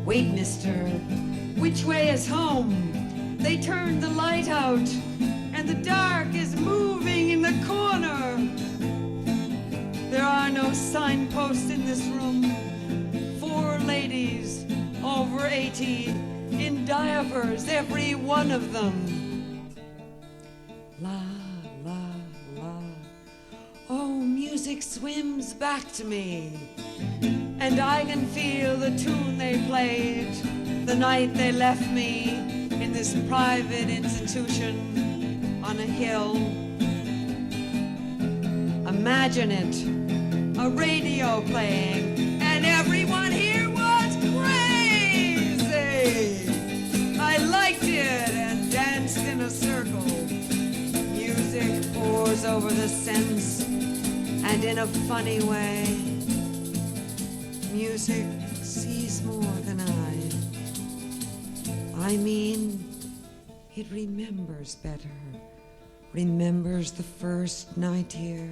Wait, mister, which way is home? They turned the light out, and the dark is moving in the corner. There are no signposts in this room. 4 ladies over 80 in diapers, every one of them. La, la, la. Oh, music swims back to me, and I can feel the tune they played the night they left me in this private institution on a hill. Imagine it, a radio playing, and everyone here was crazy. I liked it and danced in a circle. Music pours over the sense, and in a funny way, music sees more than I mean, it remembers better, remembers the first night here.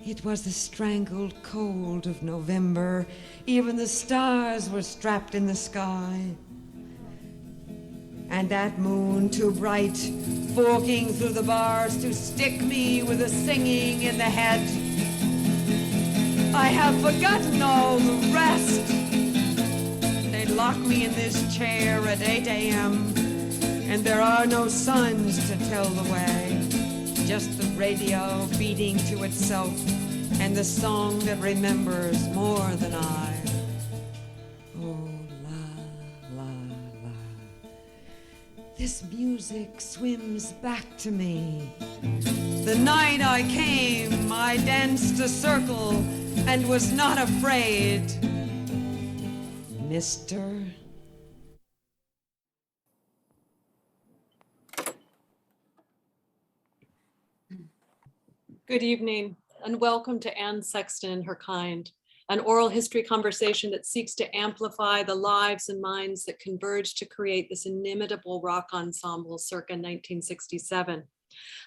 It was the strangled cold of November. Even the stars were strapped in the sky. And that moon too bright, forking through the bars to stick me with a singing in the head. I have forgotten all the rest. They lock me in this chair at 8 a.m. and there are no signs to tell the way. Just the radio beating to itself and the song that remembers more than I. Oh, la, la, la. This music swims back to me. The night I came, I danced a circle and was not afraid. Mister. Good evening, and welcome to Anne Sexton Her Kind, an oral history conversation that seeks to amplify the lives and minds that converged to create this inimitable rock ensemble circa 1967.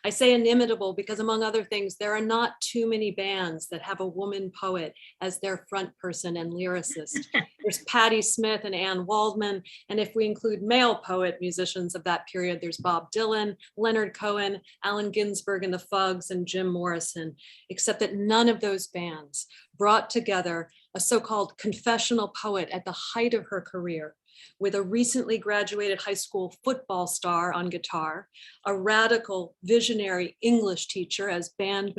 I say inimitable because, among other things, there are not too many bands that have a woman poet as their front person and lyricist. There's Patti Smith and Anne Waldman, and if we include male poet musicians of that period, there's Bob Dylan, Leonard Cohen, Allen Ginsberg and the Fugs, and Jim Morrison, except that none of those bands brought together a so-called confessional poet at the height of her career, with a recently graduated high school football star on guitar, a radical visionary English teacher as band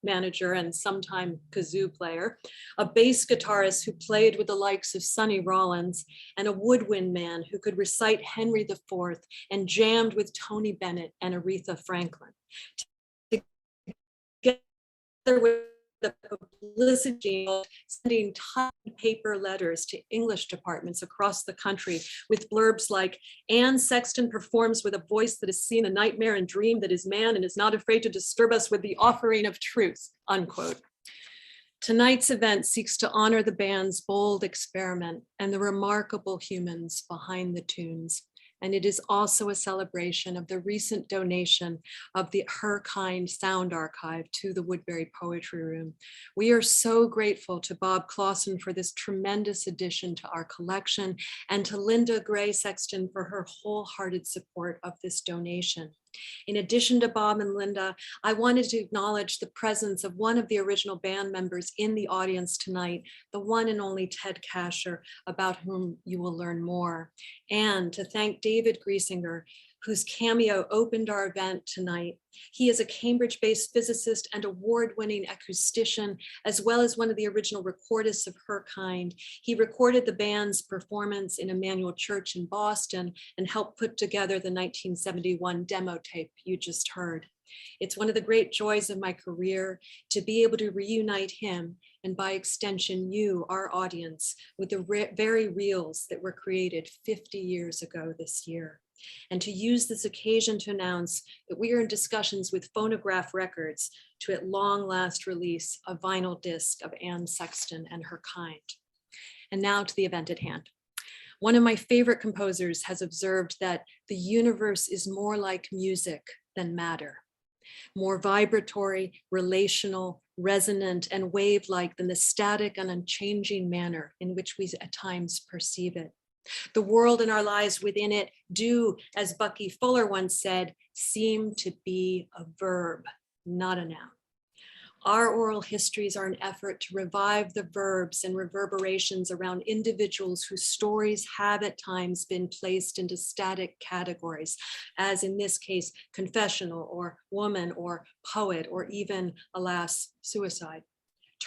manager and sometime kazoo player, a bass guitarist who played with the likes of Sonny Rollins, and a woodwind man who could recite Henry IV and jammed with Tony Bennett and Aretha Franklin. Together with the publicity, sending typed paper letters to English departments across the country with blurbs like, Anne Sexton performs with a voice that has seen a nightmare and dreamed that is man and is not afraid to disturb us with the offering of truth, unquote. Tonight's event seeks to honor the band's bold experiment and the remarkable humans behind the tunes. And it is also a celebration of the recent donation of the Her Kind sound archive to the Woodbury Poetry Room. We are so grateful to Bob Clawson for this tremendous addition to our collection, and to Linda Gray Sexton for her wholehearted support of this donation. In addition to Bob and Linda, I wanted to acknowledge the presence of one of the original band members in the audience tonight, the one and only Ted Kasher, about whom you will learn more, and to thank David Griesinger, whose cameo opened our event tonight. He is a Cambridge-based physicist and award-winning acoustician, as well as one of the original recordists of Her Kind. He recorded the band's performance in Emmanuel Church in Boston and helped put together the 1971 demo tape you just heard. It's one of the great joys of my career to be able to reunite him, and by extension you, our audience, with the very reels that were created 50 years ago this year. And to use this occasion to announce that we are in discussions with Phonograph Records to at long last release a vinyl disc of Anne Sexton and Her Kind. And now to the event at hand. One of my favorite composers has observed that the universe is more like music than matter, more vibratory, relational, resonant and wave-like than the static and unchanging manner in which we at times perceive it. The world and our lives within it do, as Bucky Fuller once said, seem to be a verb, not a noun. Our oral histories are an effort to revive the verbs and reverberations around individuals whose stories have at times been placed into static categories, as in this case, confessional or woman or poet or even, alas, suicide.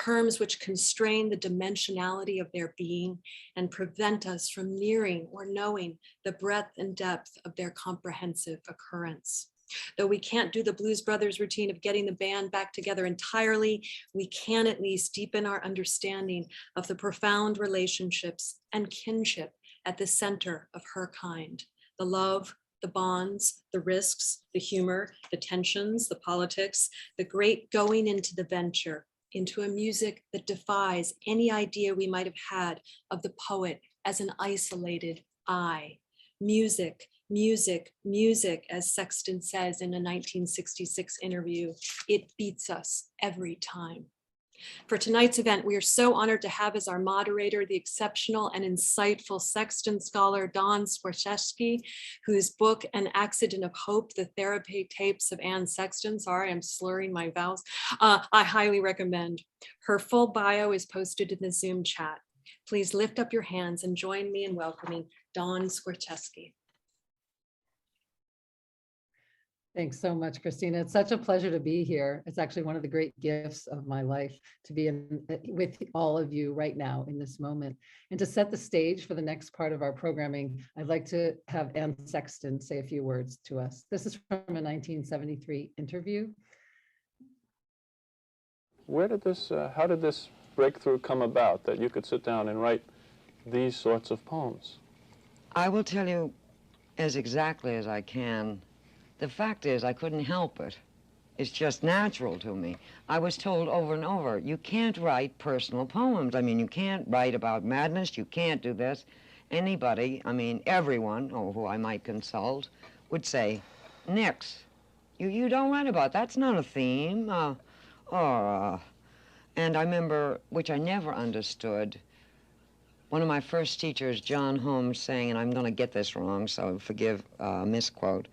Terms which constrain the dimensionality of their being and prevent us from nearing or knowing the breadth and depth of their comprehensive occurrence. Though we can't do the Blues Brothers routine of getting the band back together entirely, we can at least deepen our understanding of the profound relationships and kinship at the center of Her Kind. The love, the bonds, the risks, the humor, the tensions, the politics, the great going into the venture, into a music that defies any idea we might have had of the poet as an isolated I. Music, music, music, as Sexton says in a 1966 interview, it beats us every time. For tonight's event, we are so honored to have as our moderator the exceptional and insightful Sexton scholar Dawn Skorczewski, whose book, An Accident of Hope, The Therapy Tapes of Anne Sexton, sorry, I'm slurring my vowels, I highly recommend. Her full bio is posted in the Zoom chat. Please lift up your hands and join me in welcoming Dawn Skorczewski. Thanks so much, Christina. It's such a pleasure to be here. It's actually one of the great gifts of my life to be with all of you right now in this moment. And to set the stage for the next part of our programming, I'd like to have Anne Sexton say a few words to us. This is from a 1973 interview. Where did this, how did this breakthrough come about that you could sit down and write these sorts of poems? I will tell you as exactly as I can. The fact is, I couldn't help it. It's just natural to me. I was told over and over, you can't write personal poems. I mean, you can't write about madness, you can't do this. Anybody, I mean, everyone, or who I might consult, would say, nix. You don't write about, that's not a theme. And I remember, which I never understood, one of my first teachers, John Holmes, saying, and I'm going to get this wrong, so forgive misquote,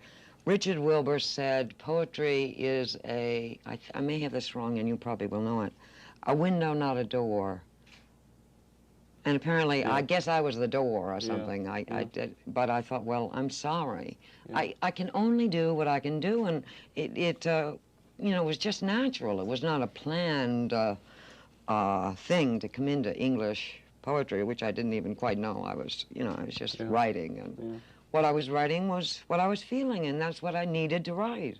Richard Wilbur said, poetry is I may have this wrong and you probably will know it, a window, not a door. And apparently, yeah. I guess I was the door or something. Yeah. I did, but I thought, well, I'm sorry. Yeah. I can only do what I can do, and it you know, was just natural. It was not a planned thing to come into English poetry, which I didn't even quite know. I was, you know, I was just writing, and what I was writing was what I was feeling, and that's what I needed to write.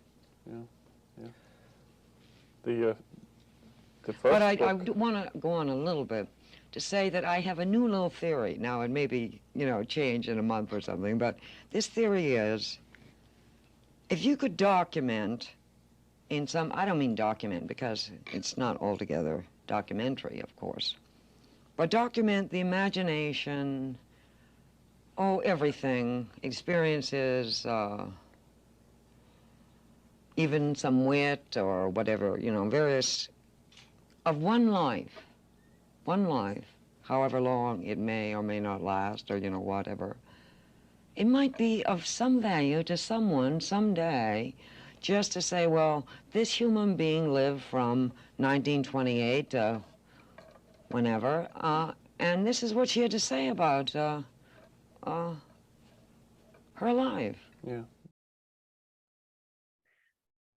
The first but I book... want to go on a little bit to say that I have a new little theory. Now, it may be, you know, change in a month or something, but this theory is, if you could document in some, I don't mean document because it's not altogether documentary, of course, but document the imagination, everything, experiences, even some wit or whatever, you know, various, of one life, however long it may or may not last, or, you know, whatever. It might be of some value to someone someday, just to say, well, this human being lived from 1928 to whenever, and this is what she had to say about her life. Yeah.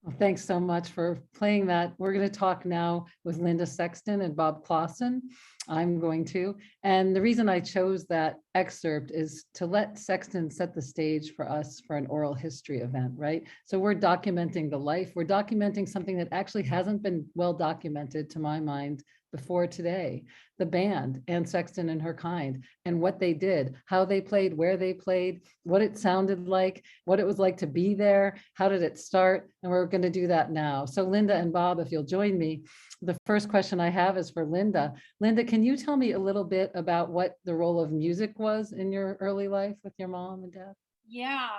Well, thanks so much for playing that. We're going to talk now with Linda Sexton and Bob Clawson. I'm going to. And the reason I chose that excerpt is to let Sexton set the stage for us for an oral history event, right? So we're documenting the life. We're documenting something that actually hasn't been well documented, to my mind, before today. The band, Anne Sexton and Her Kind, and what they did, how they played, where they played, what it sounded like, what it was like to be there, how did it start, and we're going to do that now. So Linda and Bob, if you'll join me, the first question I have is for Linda. Linda, can you tell me a little bit about what the role of music was in your early life with your mom and dad? Yeah,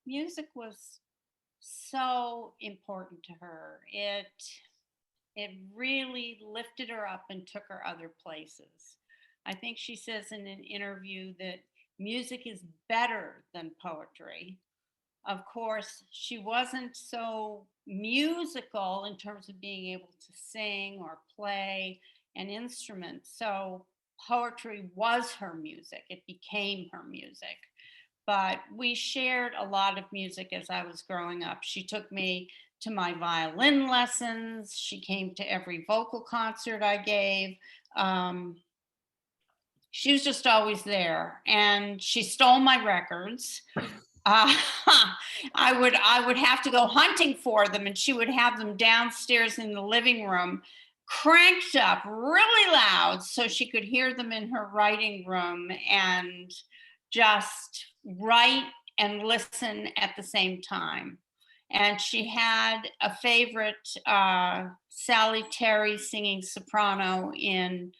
music was so important to her. It really lifted her up and took her other places. I think she says in an interview that music is better than poetry. Of course, she wasn't so musical in terms of being able to sing or play an instrument. So poetry was her music. It became her music. But we shared a lot of music as I was growing up. She took me to my violin lessons. She came to every vocal concert I gave. She was just always there, and she stole my records. I would have to go hunting for them, and she would have them downstairs in the living room, cranked up really loud so she could hear them in her writing room and just write and listen at the same time. And she had a favorite, Sally Terry singing soprano in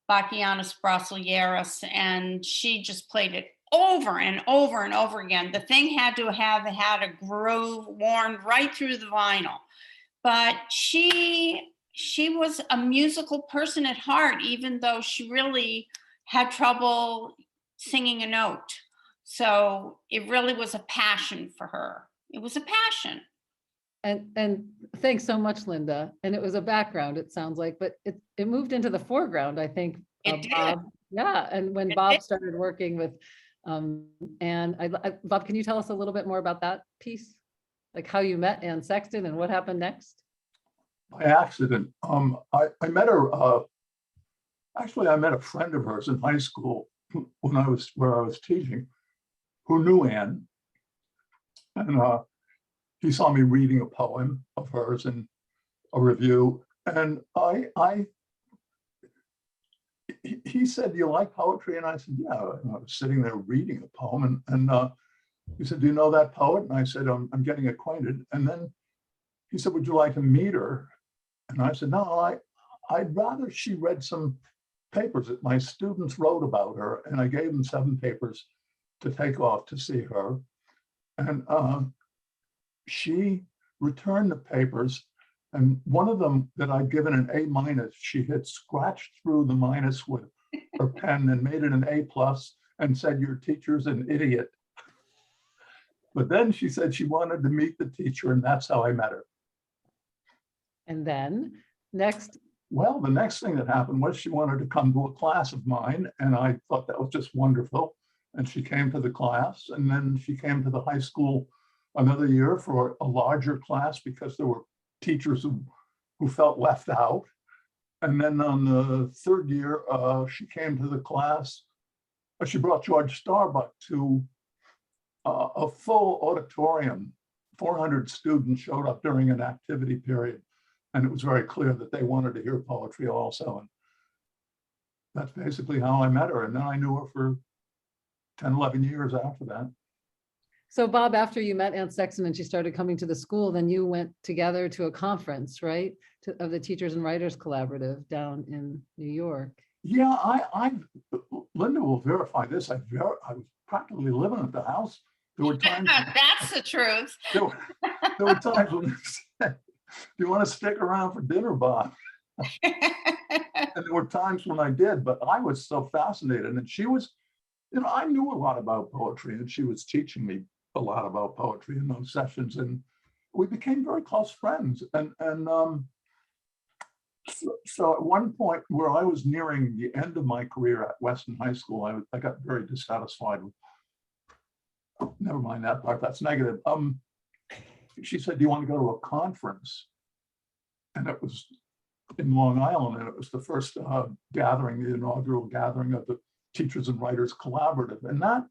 Bachianas Brasileiras, and she just played it over and over and over again. The thing had to have had a groove worn right through the vinyl. But she was a musical person at heart, even though she really had trouble singing a note. So it really was a passion for her. It was a passion. And thanks so much, Linda. And it was a background, it sounds like, but it moved into the foreground, I think. It did. Bob. Yeah, and when It Bob did. started working with Anne, Bob, can you tell us a little bit more about that piece? Like how you met Anne Sexton and what happened next? By accident. I met her, actually I met a friend of hers in high school where I was teaching, who knew Anne. And he saw me reading a poem of hers in a review. And he said, "Do you like poetry?" And I said, "Yeah." And I was sitting there reading a poem, and he said, "Do you know that poet?" And I said, I'm getting acquainted." And then he said, "Would you like to meet her?" And I said, "No, I'd rather she read some papers that my students wrote about her." And I gave them 7 papers to take off to see her. And she returned the papers. And one of them that I'd given an A-, she had scratched through the minus with her pen and made it an A+ and said, "Your teacher's an idiot." But then she said she wanted to meet the teacher, and that's how I met her. And then next, Well, the next thing that happened was she wanted to come to a class of mine, and I thought that was just wonderful. And she came to the class, and then she came to the high school another year for a larger class because there were teachers who felt left out. And then on the 3rd year, she came to the class. She brought George Starbuck to a full auditorium. 400 students showed up during an activity period. And it was very clear that they wanted to hear poetry also. And that's basically how I met her. And then I knew her for 10, 11 years after that. so Bob, after you met Anne Sexton and she started coming to the school, then you went together to a conference, right? Of the Teachers and Writers Collaborative down in New York. Yeah, Linda will verify this. I was practically living at the house. There were times. That's the truth. There were times when they said, "Do you want to stick around for dinner, Bob?" And there were times when I did, but I was so fascinated. And she was, I knew a lot about poetry, and she was teaching me a lot about poetry in those sessions. And we became very close friends. So at one point where I was nearing the end of my career at Weston High School, I got very dissatisfied with, never mind that part, that's negative. She said, "Do you want to go to a conference?" And it was in Long Island, and it was the first gathering, the inaugural gathering of the Teachers and Writers Collaborative. And that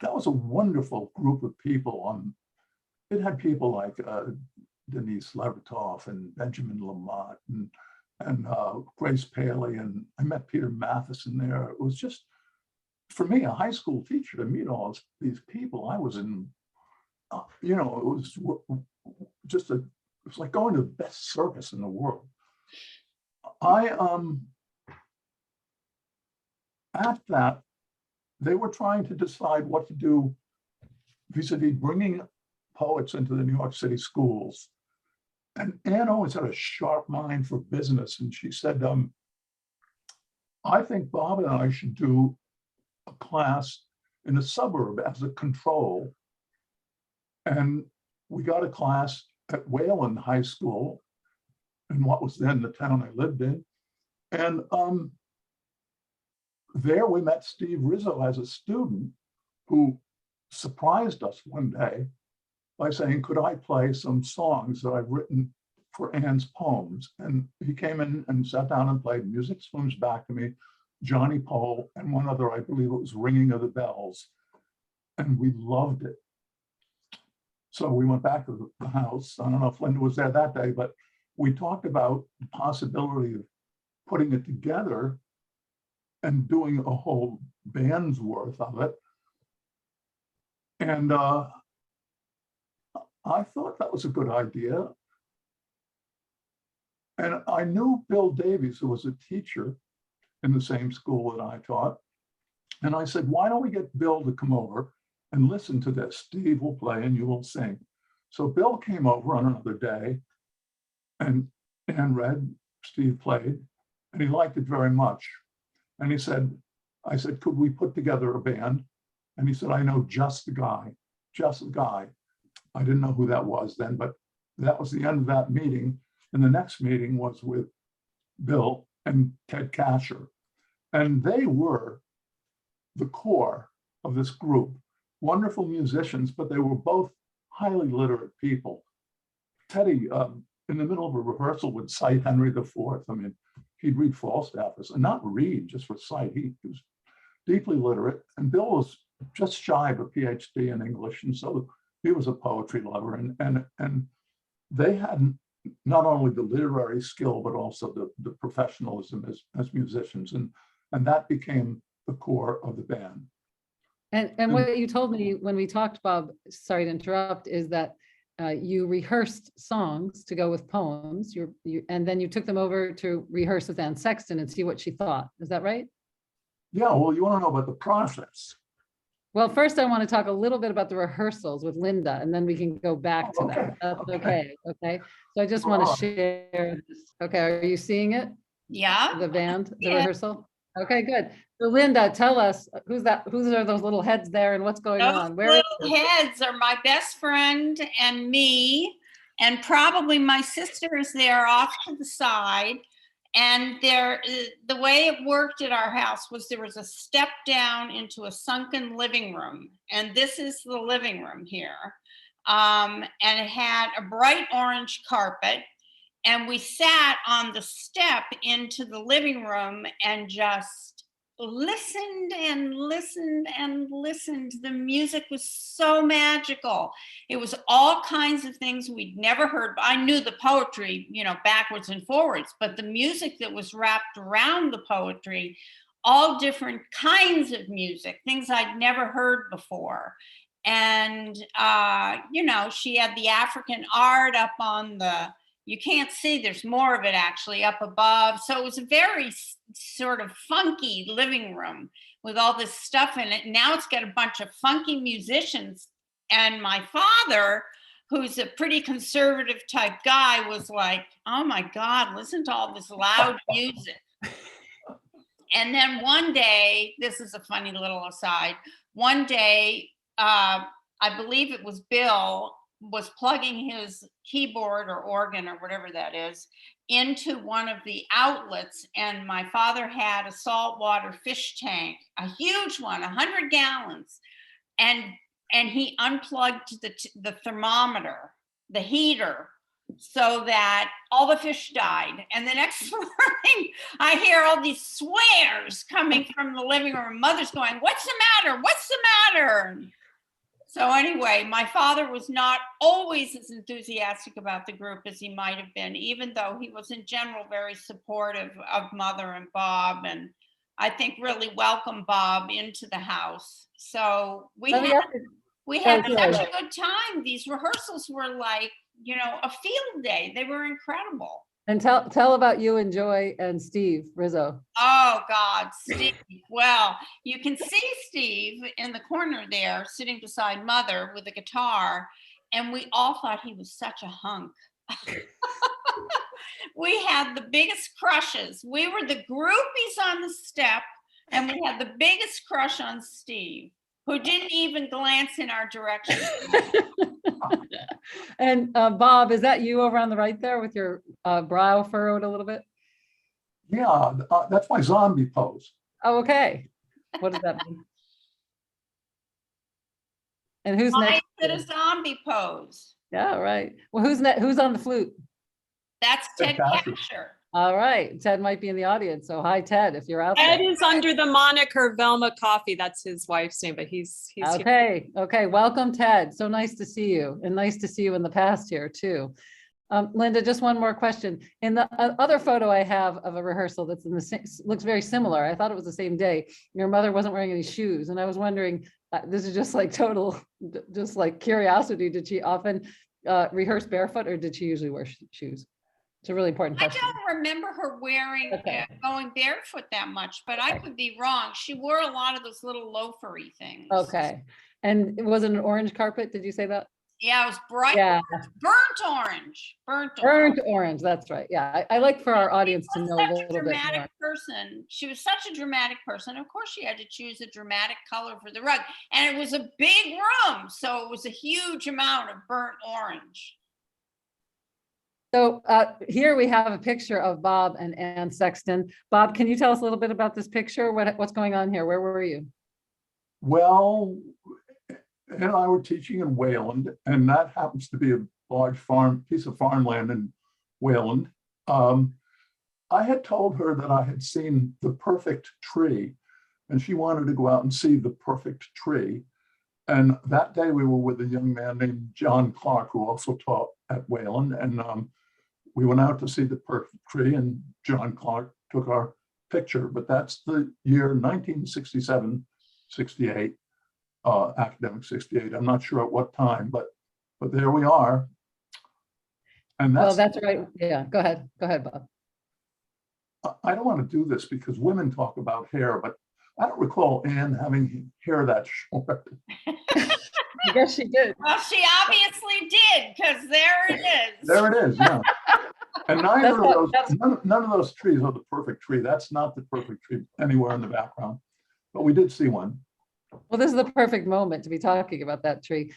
was a wonderful group of people. It had people like Denise Levertov and Benjamin Lamott and Grace Paley, and I met Peter Matheson there. It was just, for me, a high school teacher, to meet all these people. I was in, it was just it was like going to the best circus in the world. At that, they were trying to decide what to do vis-a-vis bringing poets into the New York City schools. And Anne always had a sharp mind for business. And she said, I think Bob and I should do a class in a suburb as a control. And we got a class at Wayland High School in what was then the town I lived in. And there we met Steve Rizzo as a student, who surprised us one day by saying, could I play some songs that I've written for Anne's poems? And he came in and sat down and played Music Swims Back to Me, Johnny Pole, and one other, I believe it was Ringing of the Bells. And we loved it. So we went back to the house. I don't know if Linda was there that day, but we talked about the possibility of putting it together and doing a whole band's worth of it. And I thought that was a good idea. And I knew Bill Davies, who was a teacher in the same school that I taught. And I said, why don't we get Bill to come over and listen to this? Steve will play and you will sing. So Bill came over on another day and Anne read, Steve played, and he liked it very much. And he said, I said, could we put together a band? And he said, I know just the guy, just the guy. I didn't know who that was then, but that was the end of that meeting. And the next meeting was with Bill and Ted Kasher. And they were the core of this group, wonderful musicians, but they were both highly literate people. Teddy, in the middle of a rehearsal, would cite Henry IV. I mean, he'd read Falstaff, and not read, just recite. He was deeply literate. And Bill was just shy of a PhD in English. And so he was a poetry lover. And they had not only the literary skill, but also the professionalism as musicians. And that became the core of the band. And what you told me when we talked, Bob, sorry to interrupt, is that you rehearsed songs to go with poems, and then you took them over to rehearse with Anne Sexton and see what she thought. Is that right? Yeah, well, you want to know about the process. Well, first I want to talk a little bit about the rehearsals with Linda, and then we can go back to that. That's okay. Okay. So I just want to share this. Okay, are you seeing it? Yeah. The band, the rehearsal? Okay, good. So Linda, tell us, who's that? Whose are those little heads there and what's going on? Those little heads are my best friend and me, and probably my sister is there off to the side. And the way it worked at our house was there was a step down into a sunken living room. And this is the living room here. And it had a bright orange carpet. And we sat on the step into the living room and just listened and listened and listened. The music was so magical. It was all kinds of things we'd never heard. I knew the poetry, backwards and forwards, but the music that was wrapped around the poetry, all different kinds of music, things I'd never heard before. And, she had the African art up on you can't see, there's more of it actually up above. So it was a very sort of funky living room with all this stuff in it. Now it's got a bunch of funky musicians. And my father, who's a pretty conservative type guy, was like, oh my God, listen to all this loud music. And then one day, this is a funny little aside, one day, I believe it was Bill, was plugging his keyboard or organ or whatever that is into one of the outlets, and my father had a saltwater fish tank, a huge one, 100 gallons, and he unplugged the thermometer, the heater, so that all the fish died. And the next morning, I hear all these swears coming from the living room. Mother's going, "What's the matter? What's the matter?" So anyway, my father was not always as enthusiastic about the group as he might have been, even though he was in general very supportive of Mother and Bob, and I think really welcomed Bob into the house. So we had such a good time. These rehearsals were like, a field day. They were incredible. And tell about you and Joy and Steve Rizzo. Oh God, Steve. Well, you can see Steve in the corner there sitting beside Mother with a guitar. And we all thought he was such a hunk. We had the biggest crushes. We were the groupies on the step, and we had the biggest crush on Steve, who didn't even glance in our direction. And Bob, is that you over on the right there with your brow furrowed a little bit? Yeah, that's my zombie pose. Oh, okay. What does that mean? And who's Why next? is it a zombie pose? Yeah, right. Well, who's next? Who's on the flute? That's Ted Fantastic. Kasher. All right, Ted might be in the audience. So hi, Ted, if you're out Ed there. is under the moniker Velma Coffee. That's his wife's name, but he's here. Okay, okay. Welcome, Ted. So nice to see you, and nice to see you in the past here too. Linda, just one more question. In the other photo I have of a rehearsal that's in the same, looks very similar. I thought it was the same day. Your mother wasn't wearing any shoes, and I was wondering, this is just like total, just like curiosity. Did she often rehearse barefoot, or did she usually wear shoes? It's a really important I question. don't remember her wearing, Okay. going barefoot that much, but I could be wrong. She wore a lot of those little loafery things. Okay. And was it an orange carpet? Did you say that? Yeah, it was bright, Yeah, burnt orange, burnt orange. burnt orange. That's right. Yeah, I like for our audience to She was know a such little bit dramatic more. person. She was such a dramatic person. Of course, she had to choose a dramatic color for the rug, and it was a big room, so it was a huge amount of burnt orange. So here we have a picture of Bob and Anne Sexton. Bob, can you tell us a little bit about this picture? What's going on here? Where were you? Well, Ed and I were teaching in Wayland, and that happens to be a large piece of farmland in Wayland. I had told her that I had seen the perfect tree, and she wanted to go out and see the perfect tree. And that day we were with a young man named John Clark, who also taught at Wayland. And we went out to see the perfect tree, and John Clark took our picture. But that's the year 1967, 68, academic 68. I'm not sure at what time, but there we are. And Well, that's right. Yeah, go ahead. Go ahead, Bob. I don't want to do this because women talk about hair, but I don't recall Anne having hair that short. I guess she did. Well, she obviously did, because there it is. There it is, yeah. And neither That's of those, none of those trees are the perfect tree. That's not the perfect tree anywhere in the background, but we did see one. Well, this is the perfect moment to be talking about that tree.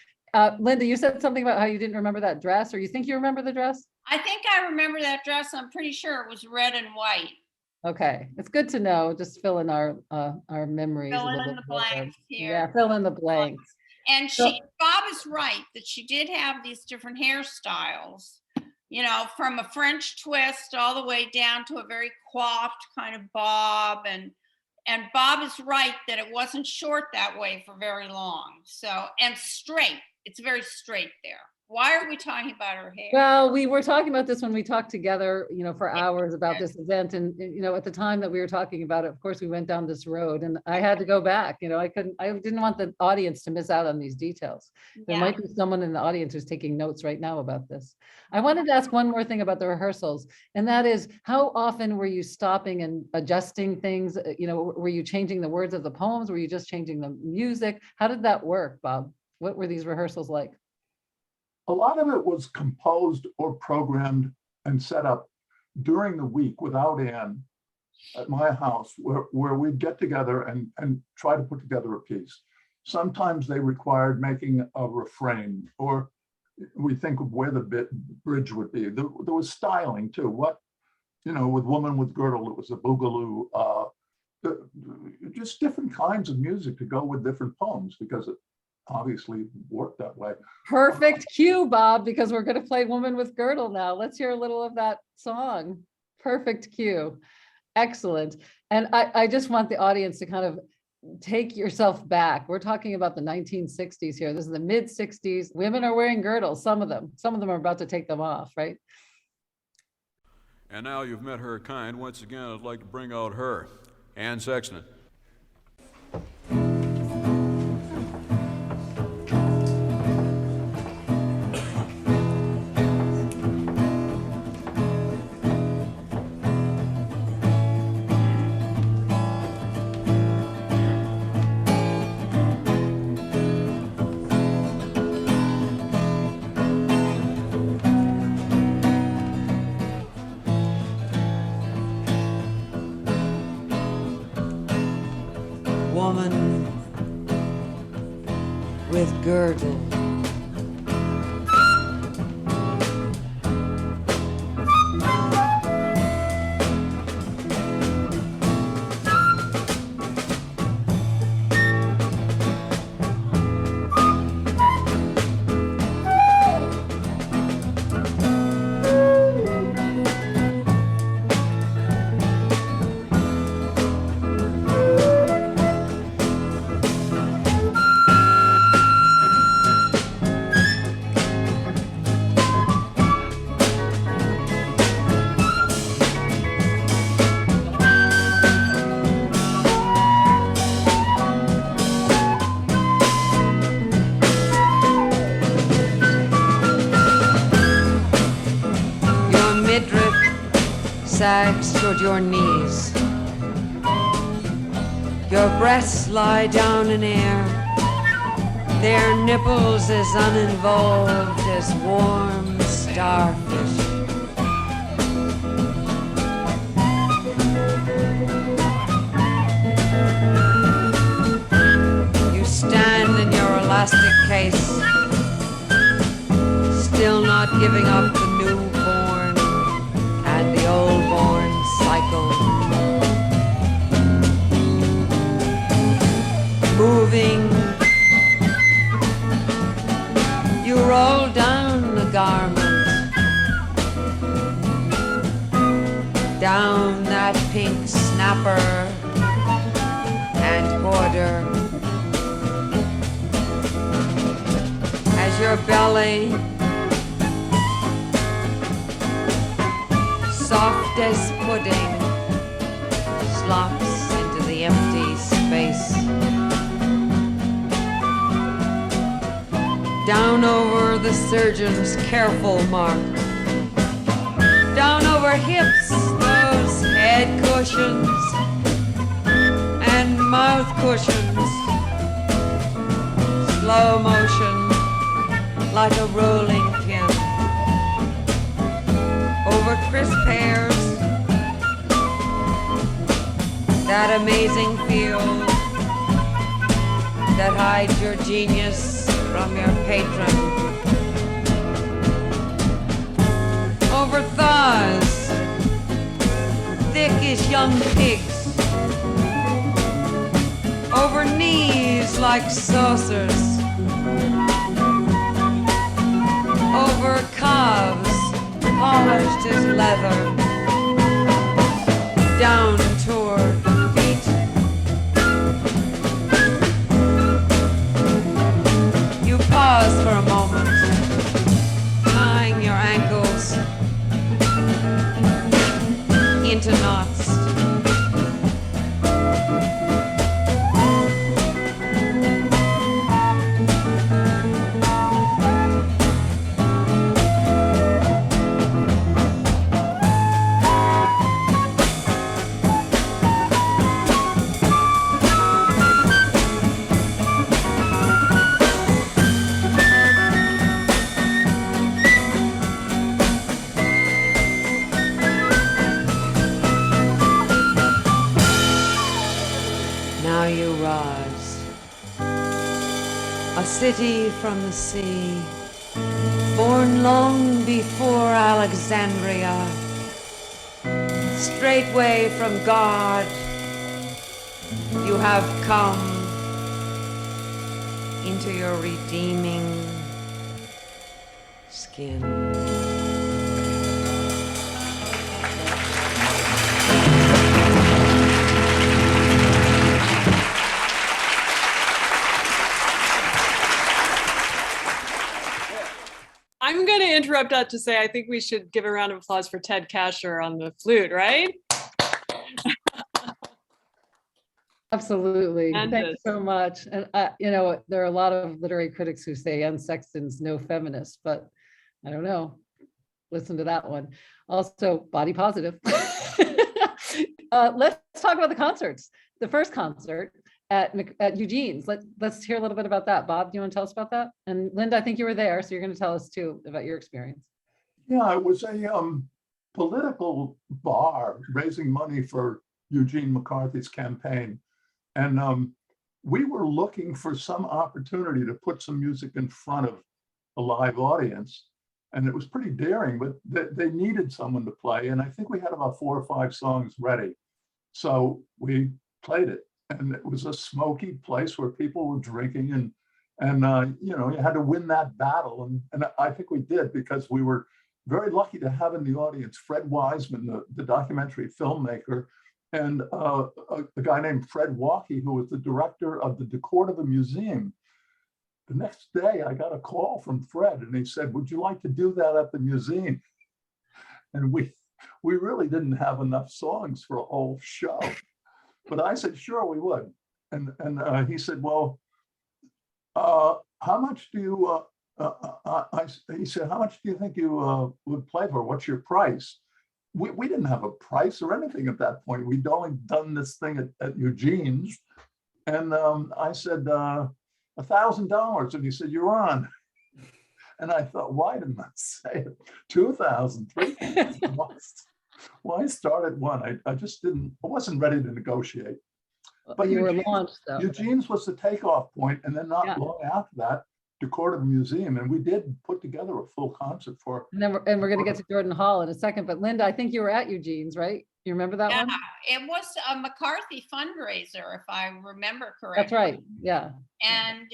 Linda, you said something about how you didn't remember that dress, or you think you remember the dress? I think I remember that dress. I'm pretty sure it was red and white. Okay, it's good to know. Just fill in our memories. Fill a in little the bit. blanks Yeah, here. fill in the blanks. And So- Bob is right that she did have these different hairstyles, you know, from a French twist all the way down to a very coiffed kind of bob. And Bob is right that it wasn't short that way for very long. So, and straight, it's very straight there. Why are we talking about her hair? Well, we were talking about this when we talked together, you know, for hours about this event. And, you know, at the time that we were talking about it, of course, we went down this road and I had to go back. You know, I didn't want the audience to miss out on these details. There Yeah. might be someone in the audience who's taking notes right now about this. I wanted to ask one more thing about the rehearsals, and that is, how often were you stopping and adjusting things? You know, were you changing the words of the poems? Were you just changing the music? How did that work, Bob? What were these rehearsals like? A lot of it was composed or programmed and set up during the week without Anne at my house, where we'd get together and try to put together a piece. Sometimes they required making a refrain, or we think of where the bridge would be. There was styling too. What, you know, with Woman with Girdle, it was a boogaloo. Just different kinds of music to go with different poems, because it obviously worked that way. Perfect cue, Bob, because we're going to play Woman with Girdle now. Let's hear a little of that song. Perfect cue. Excellent. And I just want the audience to kind of take yourself back. We're talking about the 1960s here. This is the mid 60s. Women are wearing girdles, some of them. Some of them are about to take them off, right? And now you've met her kind. Once again, I'd like to bring out her, Anne Sexton. woman with girdle. Sags toward your knees. Your breasts lie down in air. Their nipples as uninvolved as warm starfish. You stand in your elastic case, still not giving up the newborn and the old-born cycle. Moving, you roll down the garment, down that pink snapper and border, as your belly, soft as pudding, slops into the empty space. Down over the surgeon's careful mark, down over hips, those head cushions and mouth cushions, slow motion like a rolling pin, over crisp hairs, that amazing field that hides your genius from your patron, over thighs, thick as young pigs, over knees like saucers, over calves polished as leather, down toward feet. You pause for a moment, tying your ankles into knots. Now you rise, a city from the sea, born long before Alexandria, straightway from God you have come into your redeeming skin. I'm going to interrupt that to say I think we should give a round of applause for Ted Kasher on the flute, right? Absolutely. Thank you Tremendous. so much. And you know, there are a lot of literary critics who say Anne Sexton's no feminist, but I don't know. Listen to that one. Also, body positive. Let's talk about the concerts. The first concert at Eugene's. Let's hear a little bit about that. Bob, do you want to tell us about that? And Linda, I think you were there, so you're going to tell us too about your experience. Yeah, it was a political bar raising money for Eugene McCarthy's campaign. And we were looking for some opportunity to put some music in front of a live audience. And it was pretty daring, but they needed someone to play. And I think we had about 4 or 5 songs ready. So we played it. And it was a smoky place where people were drinking, and you know, you had to win that battle. And I think we did, because we were very lucky to have in the audience Fred Wiseman, the documentary filmmaker, and a guy named Fred Walkie, who was the director of the decor of the museum. The next day, I got a call from Fred, and he said, "Would you like to do that at the museum?" And we really didn't have enough songs for a whole show. But I said, sure, we would. And he said, well, how much do you, he said, how much do you think you would play for? What's your price? We didn't have a price or anything at that point. We'd only done this thing at Eugene's. And I said, $1,000. And he said, you're on. And I thought, why didn't I say it? 2,000, 3,000. Why start at 1? I just didn't, I wasn't ready to negotiate. But you were launched though. Eugene's was the takeoff point, and then not long after that, decor of the museum, and we did put together a full concert for. And then we're going to get to Jordan Hall in a second. But Linda, I think you were at Eugene's, right? You remember that one? It was a McCarthy fundraiser, if I remember correctly. That's right. Yeah. And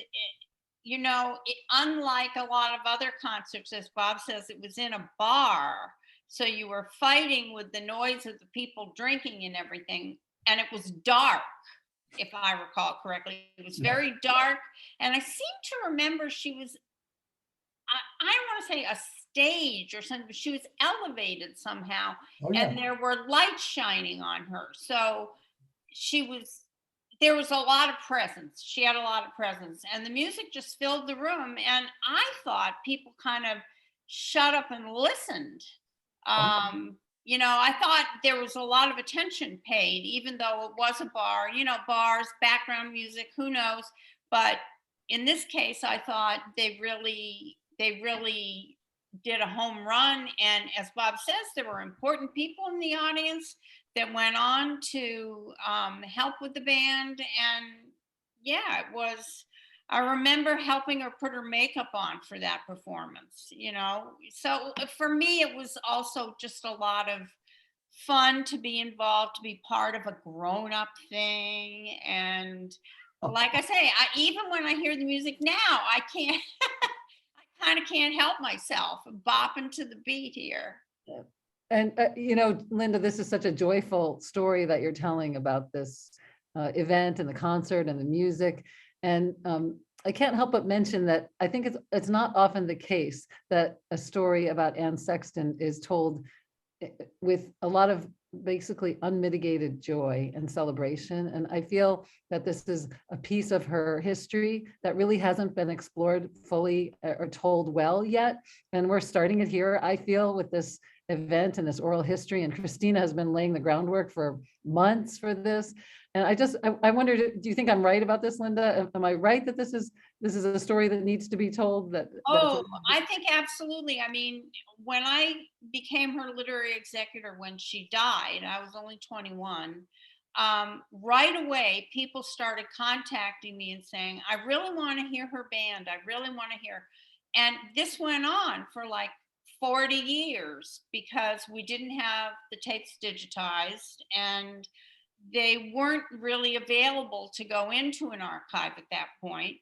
you know, unlike a lot of other concerts, as Bob says, it was in a bar. So you were fighting with the noise of the people drinking and everything. And it was dark, if I recall correctly. It was very dark. And I seem to remember she was, I don't want to say a stage or something, but she was elevated somehow. Oh, yeah. And there were lights shining on her. So there was a lot of presence. She had a lot of presence. And the music just filled the room. And I thought people kind of shut up and listened. You know, I thought there was a lot of attention paid, even though it was a bar, you know, bars, background music, who knows? But in this case, I thought they really did a home run. And as Bob says, there were important people in the audience that went on to help with the band. And yeah, it was, I remember helping her put her makeup on for that performance, you know? So for me, it was also just a lot of fun to be involved, to be part of a grown-up thing. And like I say, even when I hear the music now, I can't, I kind of can't help myself bopping to the beat here. And, you know, Linda, this is such a joyful story that you're telling about this event and the concert and the music. And I can't help but mention that I think it's not often the case that a story about Anne Sexton is told with a lot of basically unmitigated joy and celebration. And I feel that this is a piece of her history that really hasn't been explored fully or told well yet. And we're starting it here, I feel, with this event and this oral history. And Christina has been laying the groundwork for months for this. And I wondered, do you think I'm right about this, Linda? Am I right that this is a story that needs to be told? I think absolutely. I mean, when I became her literary executor when she died, I was only 21. Right away, people started contacting me and saying, I really want to hear her band. I really want to hear. And this went on for like 40 years because we didn't have the tapes digitized and they weren't really available to go into an archive at that point.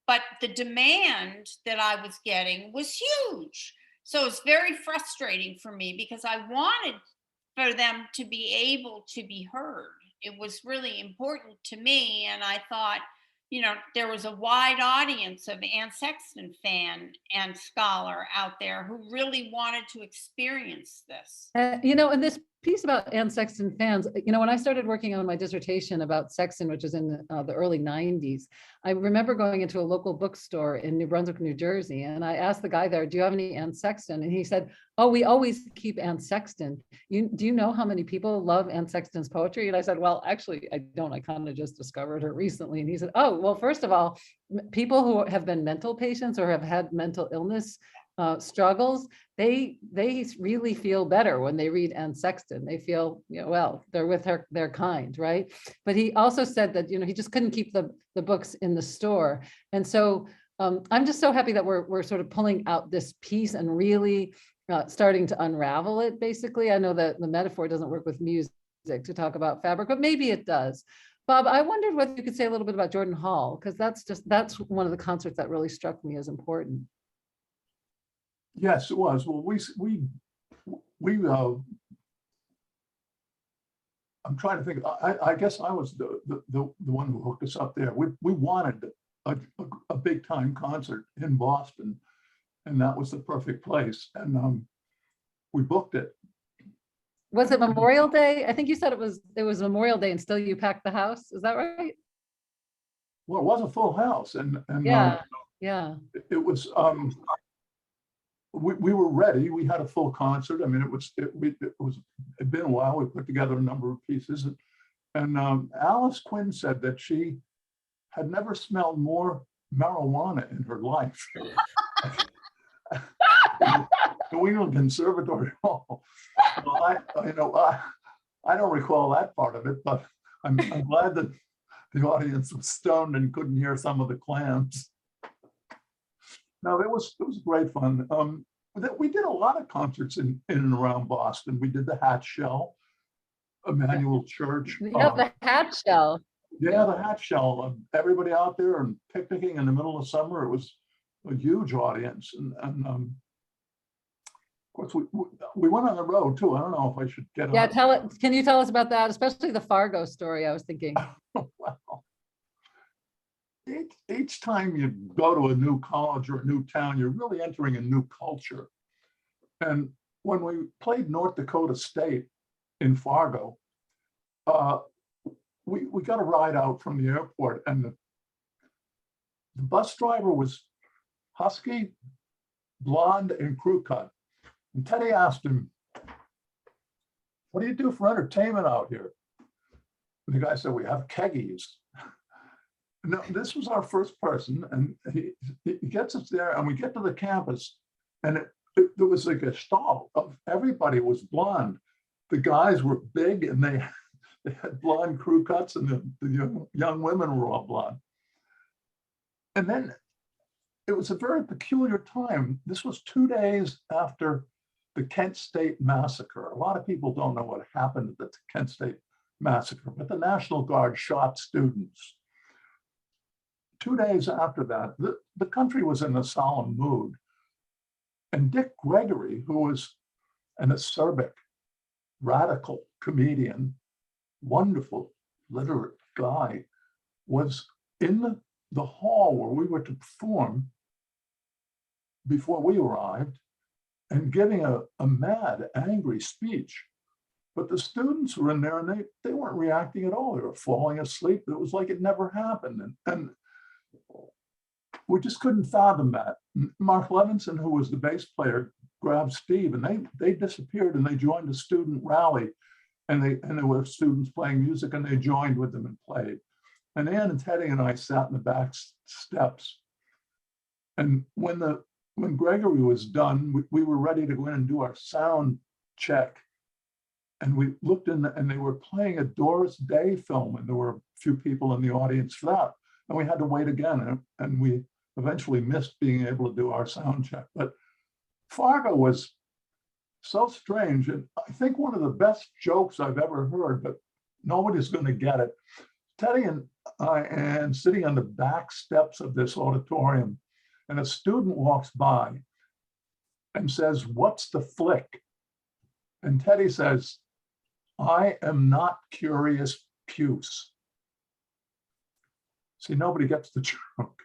But the demand that I was getting was huge. So it's very frustrating for me because I wanted for them to be able to be heard. It was really important to me. And I thought, you know, there was a wide audience of Anne Sexton fan and scholar out there who really wanted to experience this. You know, and this piece about Anne Sexton fans, you know, when I started working on my dissertation about Sexton, which was in the early 90s, I remember going into a local bookstore in New Brunswick, New Jersey, and I asked the guy there, do you have any Anne Sexton? And he said, oh, we always keep Anne Sexton. Do you know how many people love Anne Sexton's poetry? And I said, well, actually, I don't. I kind of just discovered her recently. And he said, oh, well, first of all, people who have been mental patients or have had mental illness struggles, they really feel better when they read Anne Sexton. They feel, well, they're with their kind, right? But he also said that, he just couldn't keep the books in the store. And so I'm just so happy that we're sort of pulling out this piece and really starting to unravel it, basically. I know that the metaphor doesn't work with music to talk about fabric, but maybe it does. Bob, I wondered whether you could say a little bit about Jordan Hall, because that's one of the concerts that really struck me as important. Yes, it was. Well, I'm trying to think. I guess I was the one who hooked us up there. We wanted a big time concert in Boston, and that was the perfect place. And we booked it. Was it Memorial Day? I think you said it was Memorial Day, and still you packed the house. Is that right? Well, it was a full house, and Yeah. it was. We were ready. We had a full concert. I mean, it'd been a while. We put together a number of pieces, and Alice Quinn said that she had never smelled more marijuana in her life. New England Conservatory Hall. Well, I don't recall that part of it, but I'm glad that the audience was stoned and couldn't hear some of the clams. No, it was great fun. We did a lot of concerts in and around Boston. We did the Hat Shell, Emmanuel Church. Yeah, the Hat Shell. Yeah, the Hat Shell. Everybody out there and picnicking in the middle of summer. It was a huge audience, and of course we went on the road too. I don't know if I should get. Yeah, can you tell us about that, especially the Fargo story? I was thinking. Well, each time you go to a new college or a new town, you're really entering a new culture. And when we played North Dakota State in Fargo, we got a ride out from the airport, and the bus driver was husky, blonde, and crew cut. And Teddy asked him, "What do you do for entertainment out here?" And the guy said, "We have keggies." No, this was our first person, and he gets us there, and we get to the campus, and there was like a stall of everybody was blonde. The guys were big, and they had blonde crew cuts, and the young women were all blonde. And then it was a very peculiar time. This was 2 days after the Kent State Massacre. A lot of people don't know what happened at the Kent State Massacre, but the National Guard shot students. 2 days after that, the country was in a solemn mood. And Dick Gregory, who was an acerbic, radical comedian, wonderful, literate guy, was in the hall where we were to perform before we arrived and giving a mad, angry speech. But the students were in there, and they weren't reacting at all. They were falling asleep. It was like it never happened. And we just couldn't fathom that. Mark Levinson, who was the bass player, grabbed Steve, and they disappeared, and they joined a student rally, and there were students playing music, and they joined with them and played. And Ann and Teddy and I sat in the back steps. And when Gregory was done, we were ready to go in and do our sound check. And we looked in, and they were playing a Doris Day film, and there were a few people in the audience for that. And we had to wait again, and we eventually missed being able to do our sound check. But Fargo was so strange, and I think one of the best jokes I've ever heard, but nobody's going to get it. Teddy and I, and sitting on the back steps of this auditorium, and a student walks by and says, "What's the flick?" And Teddy says, "I am not Curious Puce." See, nobody gets the joke.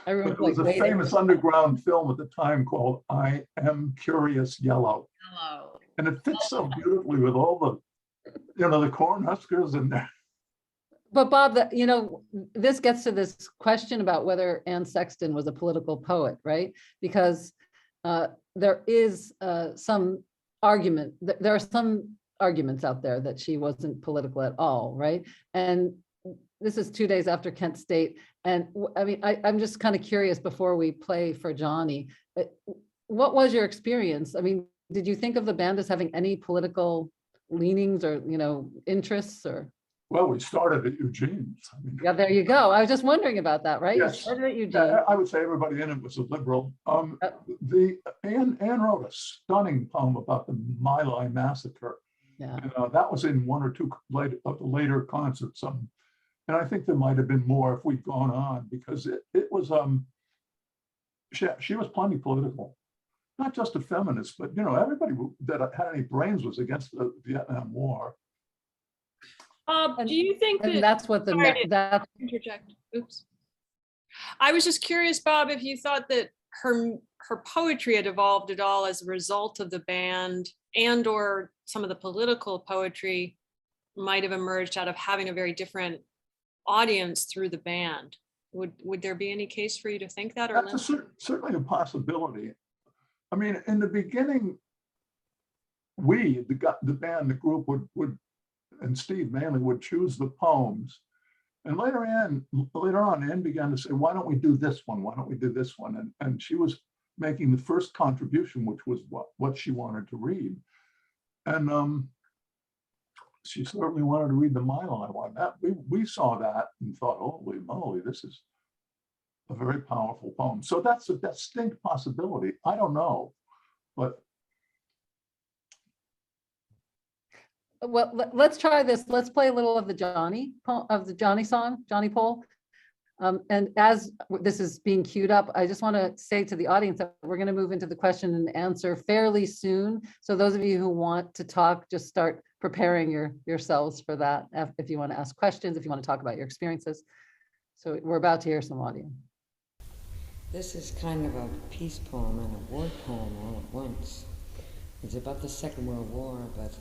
But there was a famous underground film at the time called I Am Curious Yellow. Hello. And it fits so beautifully with all the Cornhuskers in there. But Bob, this gets to this question about whether Anne Sexton was a political poet, right? Because there is some argument, there are some arguments out there that she wasn't political at all, right? And this is 2 days after Kent State. And I mean, I'm just kind of curious before we play for Johnny, what was your experience? I mean, did you think of the band as having any political leanings or, interests or? Well, we started at Eugene's. I mean, Yeah, there you go. I was just wondering about that, right? You Yes. started at Eugene. yeah, I would say everybody in it was a liberal. Anne wrote a stunning poem about the My Lai massacre. Yeah. And, that was in one or two of the later concerts. And I think there might have been more if we'd gone on, because it was, she was plenty political. Not just a feminist, but, everybody that had any brains was against the Vietnam War. Do you think And that, that's what that's interject, oops. I was just curious, Bob, if you thought that her poetry had evolved at all as a result of the band, and or some of the political poetry might have emerged out of having a very different audience through the band. Would there be any case for you to think that? Or That's certainly a possibility. I mean, in the beginning, the band, the group would, and Steve mainly, would choose the poems. And later on, Anne began to say, why don't we do this one? Why don't we do this one? And she was making the first contribution, which was what she wanted to read. And she certainly wanted to read the My Lai one. We saw that and thought, holy moly, this is a very powerful poem. So that's a distinct possibility. I don't know, but. Well, let's try this. Let's play a little of the Johnny song, Johnny Pole. And as this is being queued up, I just want to say to the audience that we're going to move into the question and answer fairly soon. So those of you who want to talk, just start preparing yourselves for that. If you want to ask questions, if you want to talk about your experiences. So we're about to hear some audio. This is kind of a peace poem and a war poem all at once. It's about the Second World War, but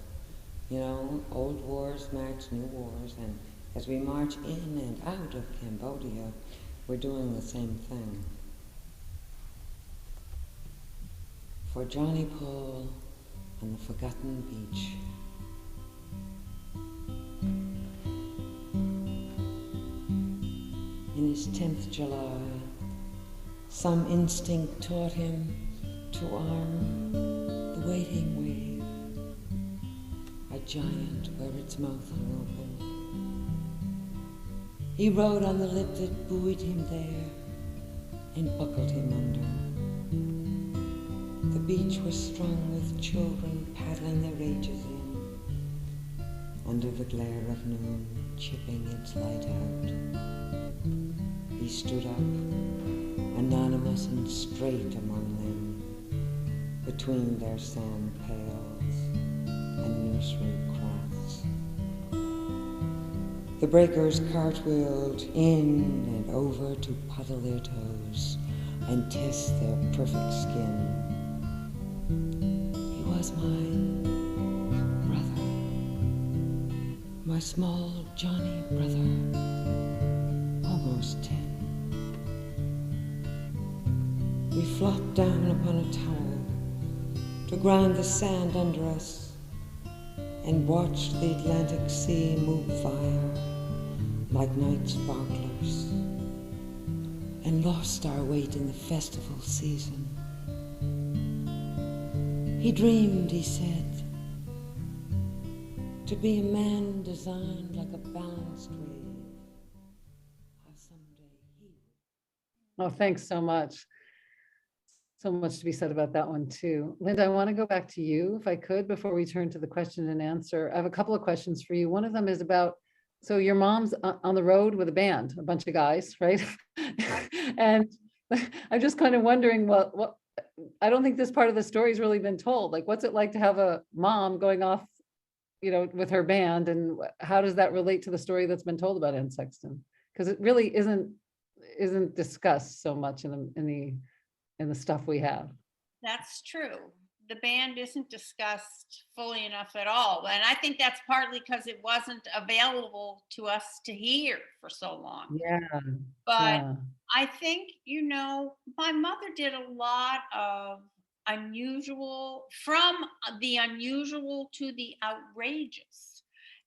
old wars match new wars, and as we march in and out of Cambodia, we're doing the same thing. For Johnny Pole on the forgotten beach. In his 10th July, some instinct taught him to arm the waiting wave. A giant where its mouth hung open. He rode on the lip that buoyed him there and buckled him under. The beach was strung with children paddling their ages in, under the glare of noon, chipping its light out. He stood up, anonymous and straight among them, between their sand pails and nursery crafts. The breakers cartwheeled in and over to puddle their toes and test their perfect skin. He was my brother, my small Johnny brother, almost 10. We flopped down upon a tower to grind the sand under us and watched the Atlantic Sea move fire like night sparklers, and lost our weight in the festival season. He dreamed, he said, to be a man designed like a balanced wave. How someday he would. Oh, thanks so much. So much to be said about that one too. Linda, I want to go back to you if I could before we turn to the question and answer. I have a couple of questions for you. One of them is about, so your mom's on the road with a band, a bunch of guys, right? And I'm just kind of wondering what I don't think this part of the story has really been told. Like, what's it like to have a mom going off, with her band, and how does that relate to the story that's been told about Anne Sexton? Because it really isn't discussed so much in the stuff we have. That's true. The band isn't discussed fully enough at all. And I think that's partly because it wasn't available to us to hear for so long. Yeah. But Yeah. I think, my mother did a lot of from the unusual to the outrageous.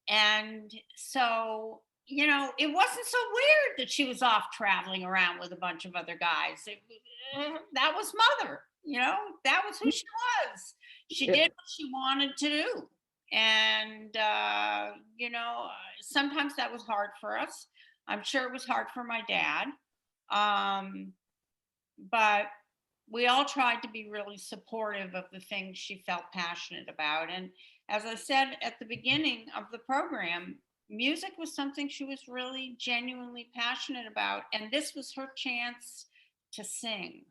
And so, it wasn't so weird that she was off traveling around with a bunch of other guys. That was Mother. you know, that was who she was. She did what she wanted to do. And, you know, sometimes that was hard for us. I'm sure it was hard for my dad. But we all tried to be really supportive of the things she felt passionate about. And as I said at the beginning of the program, music was something she was really genuinely passionate about. And this was her chance to sing.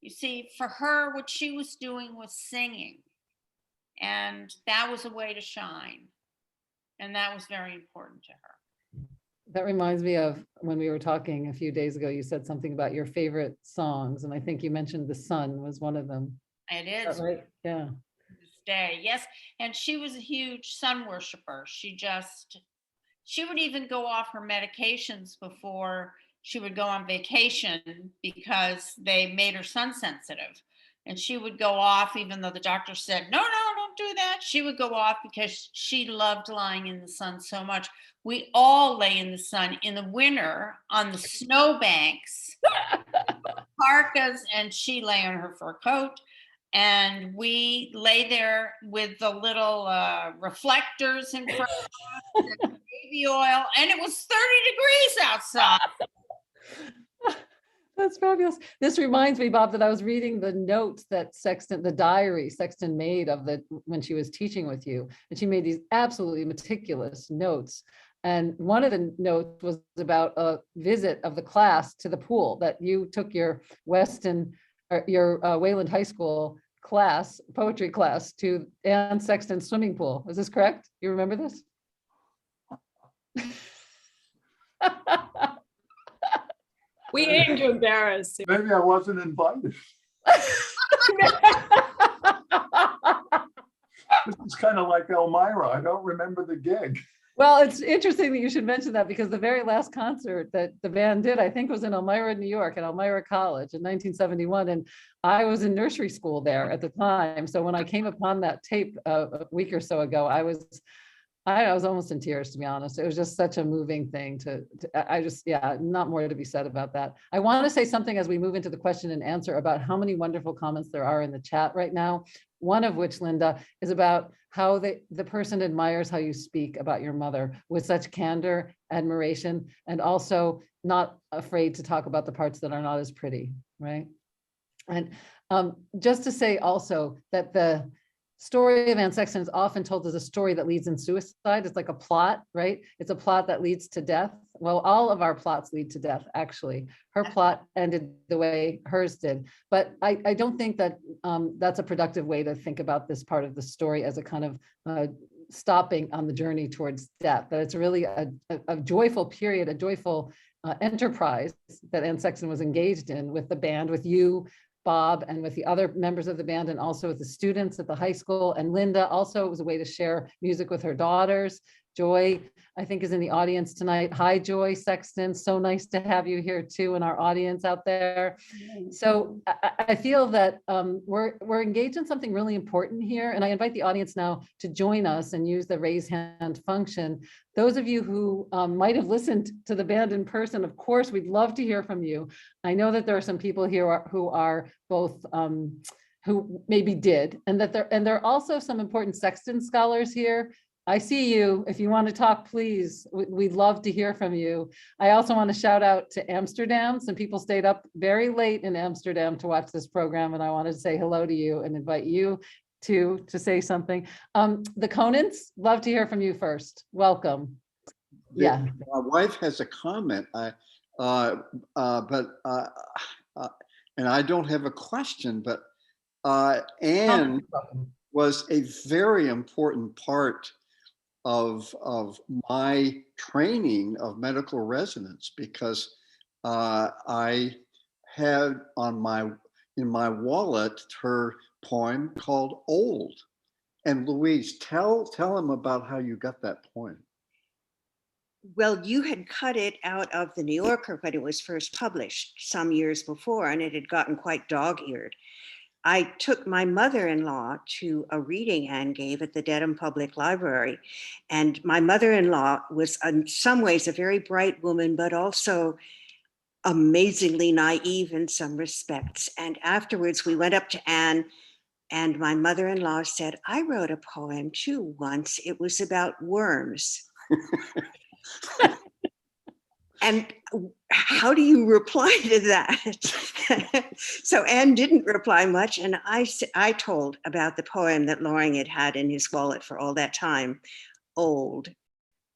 You see, for her, what she was doing was singing. And that was a way to shine. And that was very important to her. That reminds me of when we were talking a few days ago, you said something about your favorite songs. And I think you mentioned The Sun was one of them. It Is is. that right? Yeah. This day, yes. And she was a huge sun worshiper. She would even go off her medications before she would go on vacation because they made her sun sensitive. And she would go off, even though the doctor said, no, don't do that. She would go off because she loved lying in the sun so much. We all lay in the sun in the winter on the snowbanks, parkas, and she lay on her fur coat. And we lay there with the little reflectors in front of us and baby oil, and it was 30 degrees outside. That's fabulous. This reminds me, Bob, that I was reading the notes that the diary Sexton made when she was teaching with you. And she made these absolutely meticulous notes. And one of the notes was about a visit of the class to the pool, that you took your Wayland High School class, poetry class, to Anne Sexton's swimming pool. Is this correct? You remember this? We aim to embarrass you. Maybe I wasn't invited. This is kind of like Elmira. I don't remember the gig. Well, it's interesting that you should mention that, because the very last concert that the band did, I think, was in Elmira, New York, at Elmira College in 1971. And I was in nursery school there at the time. So when I came upon that tape a week or so ago, I was almost in tears, to be honest. It was just such a moving thing not more to be said about that. I want to say something as we move into the question and answer about how many wonderful comments there are in the chat right now. One of which, Linda, is about how the person admires how you speak about your mother with such candor, admiration, and also not afraid to talk about the parts that are not as pretty, right? And just to say also that the story of Anne Sexton is often told as a story that leads in suicide. It's like a plot, right? It's a plot that leads to death. Well, all of our plots lead to death, actually. Her plot ended the way hers did. But I don't think that that's a productive way to think about this part of the story, as a kind of stopping on the journey towards death. That it's really a joyful period, a joyful enterprise that Anne Sexton was engaged in with the band, with you, Bob, and with the other members of the band, and also with the students at the high school. And Linda also, it was a way to share music with her daughters. Joy, I think, is in the audience tonight. Hi, Joy Sexton. So nice to have you here too in our audience out there. So I feel that we're engaged in something really important here. And I invite the audience now to join us and use the raise hand function. Those of you who might have listened to the band in person, of course, we'd love to hear from you. I know that there are some people here who are both who maybe did, and that there are also some important Sexton scholars here. I see you. If you want to talk, please, we'd love to hear from you. I also want to shout out to Amsterdam. Some people stayed up very late in Amsterdam to watch this program, and I wanted to say hello to you and invite you to say something. The Conants, love to hear from you first. Welcome. Yeah. My wife has a comment, and I don't have a question, but Anne was a very important part of my training of medical residents, because I had in my wallet her poem called Old. And Louise, tell him about how you got that poem. Well, you had cut it out of the New Yorker when it was first published some years before, and it had gotten quite dog-eared. I took my mother-in-law to a reading Anne gave at the Dedham Public Library. And my mother-in-law was in some ways a very bright woman, but also amazingly naive in some respects. And afterwards we went up to Anne, and my mother-in-law said, I wrote a poem too once. It was about worms. And how do you reply to that? So Anne didn't reply much. And I told about the poem that Loring had had in his wallet for all that time, Old,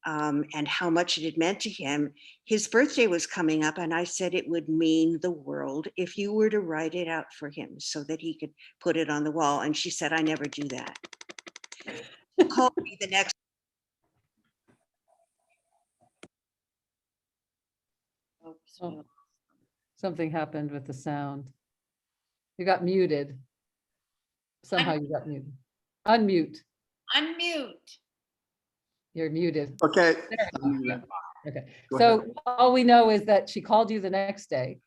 and how much it had meant to him. His birthday was coming up, and I said it would mean the world if you were to write it out for him so that he could put it on the wall. And she said, I never do that. Called me the next. Oh, something happened with the sound. You got muted. Somehow you got muted. Unmute. Unmute. You're muted. Okay. Okay. Go So ahead. all we know is that she called you the next day.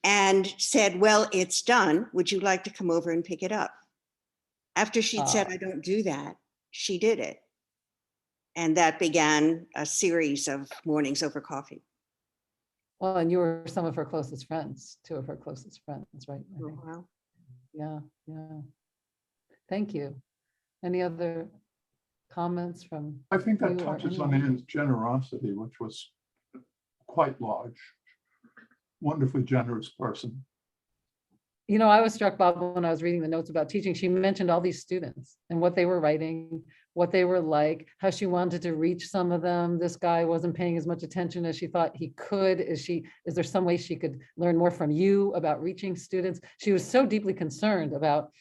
And said, well, it's done. Would you like to come over and pick it up? After she'd said, I don't do that, she did it. And that began a series of mornings over coffee. Well, and you were some of her closest friends, two of her closest friends, right? I think. Wow. Yeah, yeah. Thank you. Any other comments from? I think that you or touches on anyone? Anne's generosity, which was quite large. Wonderfully generous person. You know, I was struck, Bob, when I was reading the notes about teaching. She mentioned all these students and what they were writing, what they were like, how she wanted to reach some of them. This guy wasn't paying as much attention as she thought he could. Is there some way she could learn more from you about reaching students? She was so deeply concerned about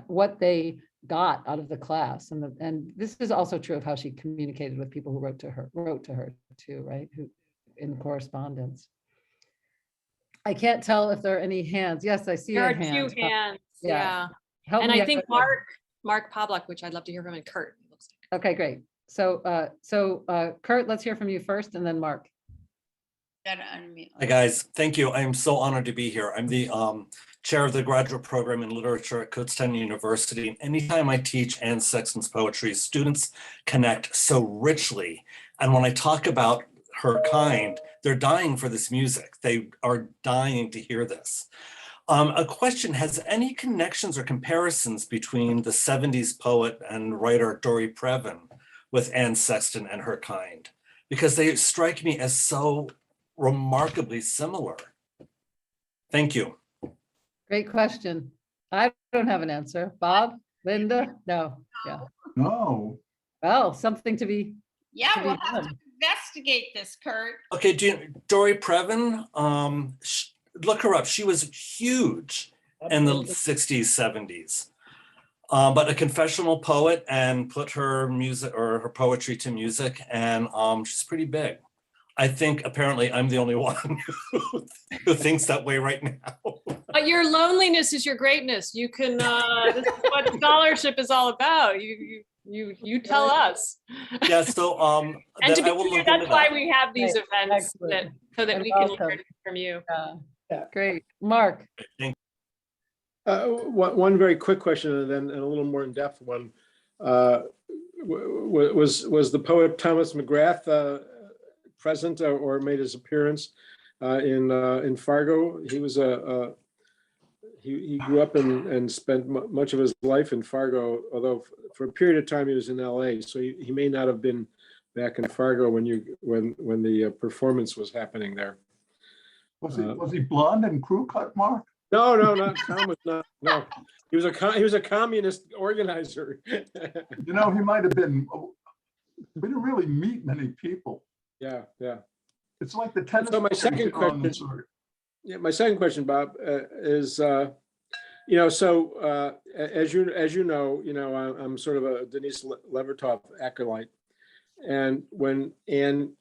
what they got out of the class. And this is also true of how she communicated with people who wrote to her too, right? Who in correspondence. I can't tell if there are any hands. Yes, I see There a are hand. two hands, yeah. yeah. Help And me I out. think Mark Pavlik, which I'd love to hear from, and Kurt. It looks like. Okay, great. So Kurt, let's hear from you first, and then Mark. Gotta unmute. Hi, guys. Thank you. I'm so honored to be here. I'm the chair of the graduate program in literature at Kutztown University. And anytime I teach Anne Sexton's poetry, students connect so richly. And when I talk about her kind, they're dying for this music. They are dying to hear this. A question, has any connections or comparisons between the 70s poet and writer Dory Previn with Anne Sexton and Her Kind? Because they strike me as so remarkably similar. Thank you. Great question. I don't have an answer. Bob, Linda, no. Yeah. No. Well, something to be. Yeah, to be we'll have done. to investigate this, Kurt. Okay, Dory Previn, look her up. She was huge in the 60s, 70s. But a confessional poet, and put her music or her poetry to music, and she's pretty big. I think apparently I'm the only one who thinks that way right now. But your loneliness is your greatness. You can, this is what scholarship is all about. You tell us. Yeah, so And to be I will clear, look that's into why that. we have these events Excellent. so that And we can welcome. learn from you. Great. Mark. One very quick question, and then a little more in-depth one. Was the poet Thomas McGrath present or made his appearance in Fargo? He was he grew up and spent much of his life in Fargo, although for a period of time he was in LA. So he may not have been back in Fargo when the performance was happening there. Was he blonde and crew cut, Mark? No, not Tom was not. No, he was a communist organizer. You know, he might have been. We didn't really meet many people. Yeah. It's like the tennis. So my second question. Yeah, my second question, Bob, is as you know, I'm sort of a Denise Levertov acolyte, and when Anne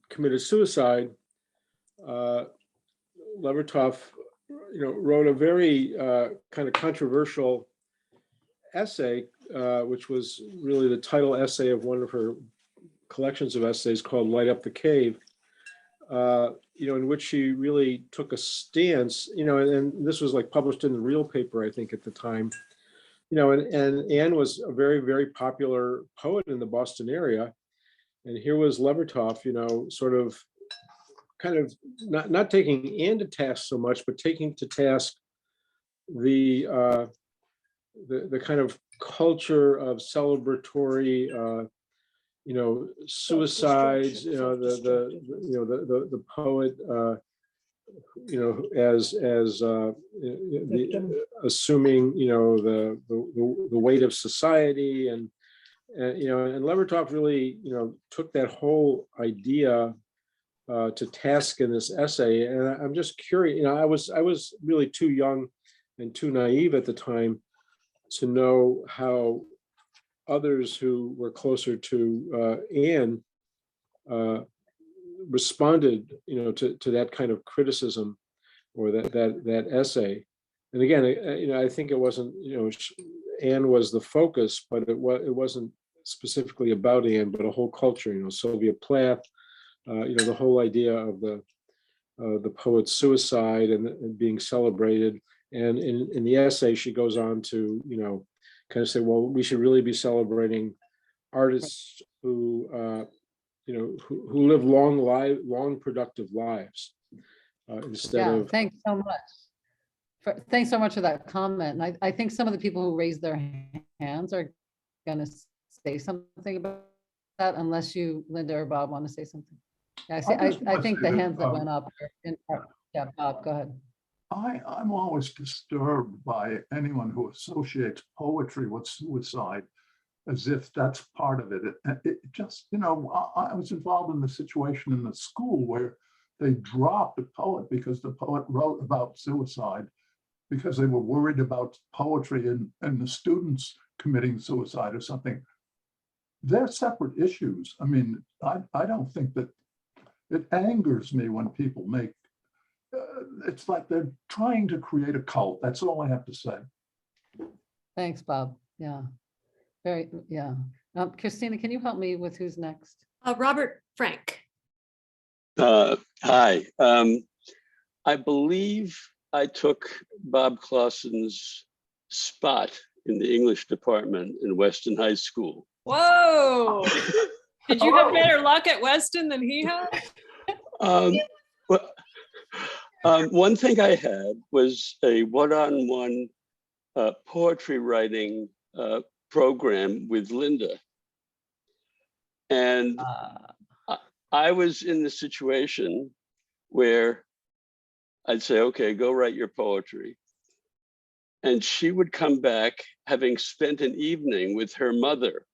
committed suicide, Levertov, wrote a very kind of controversial essay, which was really the title essay of one of her collections of essays called "Light Up the Cave." In which she really took a stance, and this was like published in the Real paper, I think, at the time, and Anne was a very, very popular poet in the Boston area. And here was Levertov, sort of kind of not taking Anne to task so much, but taking to task the kind of culture of celebratory, suicides. The poet, as assuming the weight of society, and Levertov really took that whole idea to task in this essay. And I'm just curious, I was really too young and too naive at the time to know how others who were closer to Anne responded, to that kind of criticism or that essay. And again, I think it wasn't, Anne was the focus, but it wasn't specifically about Anne, but a whole culture. Sylvia Plath, the whole idea of the poet's suicide and being celebrated. And in the essay, she goes on to, kind of say, well, we should really be celebrating artists who, who live long, productive lives instead of. Thanks so much. Thanks so much for that comment. And I think some of the people who raised their hands are going to say something about that, unless you, Linda or Bob, want to say something. Yeah, I think the hands that went up are in part. Yeah, Bob, go ahead. I'm always disturbed by anyone who associates poetry with suicide as if that's part of it. It just, I was involved in the situation in the school where they dropped a poet because the poet wrote about suicide because they were worried about poetry and the students committing suicide or something. They're separate issues. I mean, I don't think that, it angers me when people make, it's like they're trying to create a cult. That's all I have to say. Thanks, Bob. Yeah. Christina, can you help me with who's next? Robert Frank. Hi. I believe I took Bob Clawson's spot in the English department in Weston High School. Whoa! Did you have better luck at Weston than he had? One thing I had was a one-on-one poetry writing program with Linda. And I was in the situation where I'd say, okay, go write your poetry. And she would come back having spent an evening with her mother,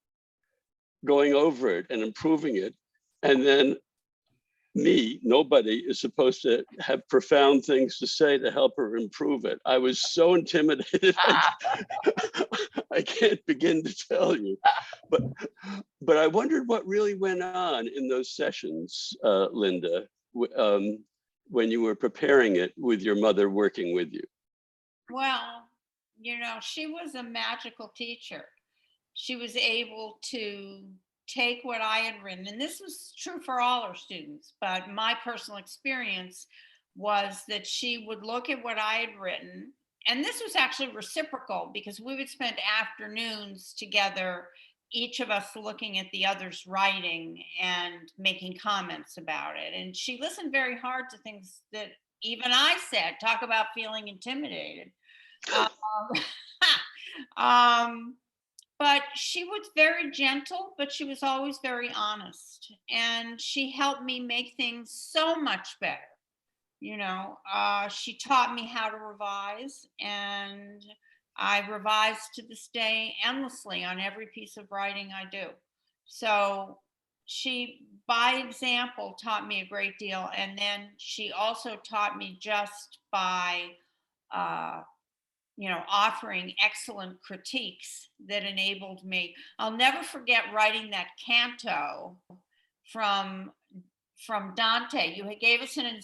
going over it and improving it. And then nobody is supposed to have profound things to say to help her improve it. I was so intimidated. I can't begin to tell you. But I wondered what really went on in those sessions, Linda, when you were preparing it with your mother working with you. Well, she was a magical teacher. She was able to take what I had written, and this was true for all her students, but my personal experience was that she would look at what I had written, and this was actually reciprocal because we would spend afternoons together, each of us looking at the other's writing and making comments about it. And she listened very hard to things that even I said. Talk about feeling intimidated. But she was very gentle, but she was always very honest. And she helped me make things so much better. She taught me how to revise, and I revise to this day endlessly on every piece of writing I do. So she, by example, taught me a great deal. And then she also taught me just by, offering excellent critiques that enabled me. I'll never forget writing that canto from Dante. You gave us an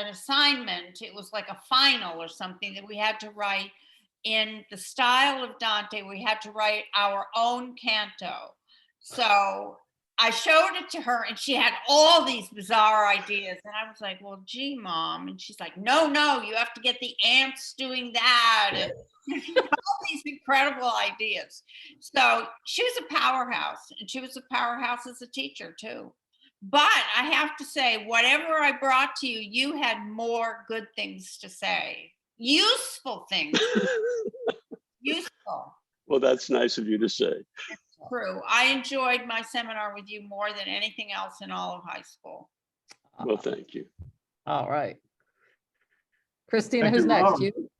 assignment. It was like a final or something that we had to write in the style of Dante. We had to write our own canto. So I showed it to her and she had all these bizarre ideas. And I was like, well, gee, Mom. And she's like, no, you have to get the ants doing that. And all these incredible ideas. So she was a powerhouse, and she was a powerhouse as a teacher too. But I have to say, whatever I brought to you, you had more good things to say. Useful things. Useful. Well, that's nice of you to say. It's true. I enjoyed my seminar with you more than anything else in all of high school. Well, thank you. All right. Christina, Thank who's you, next? Robin. You?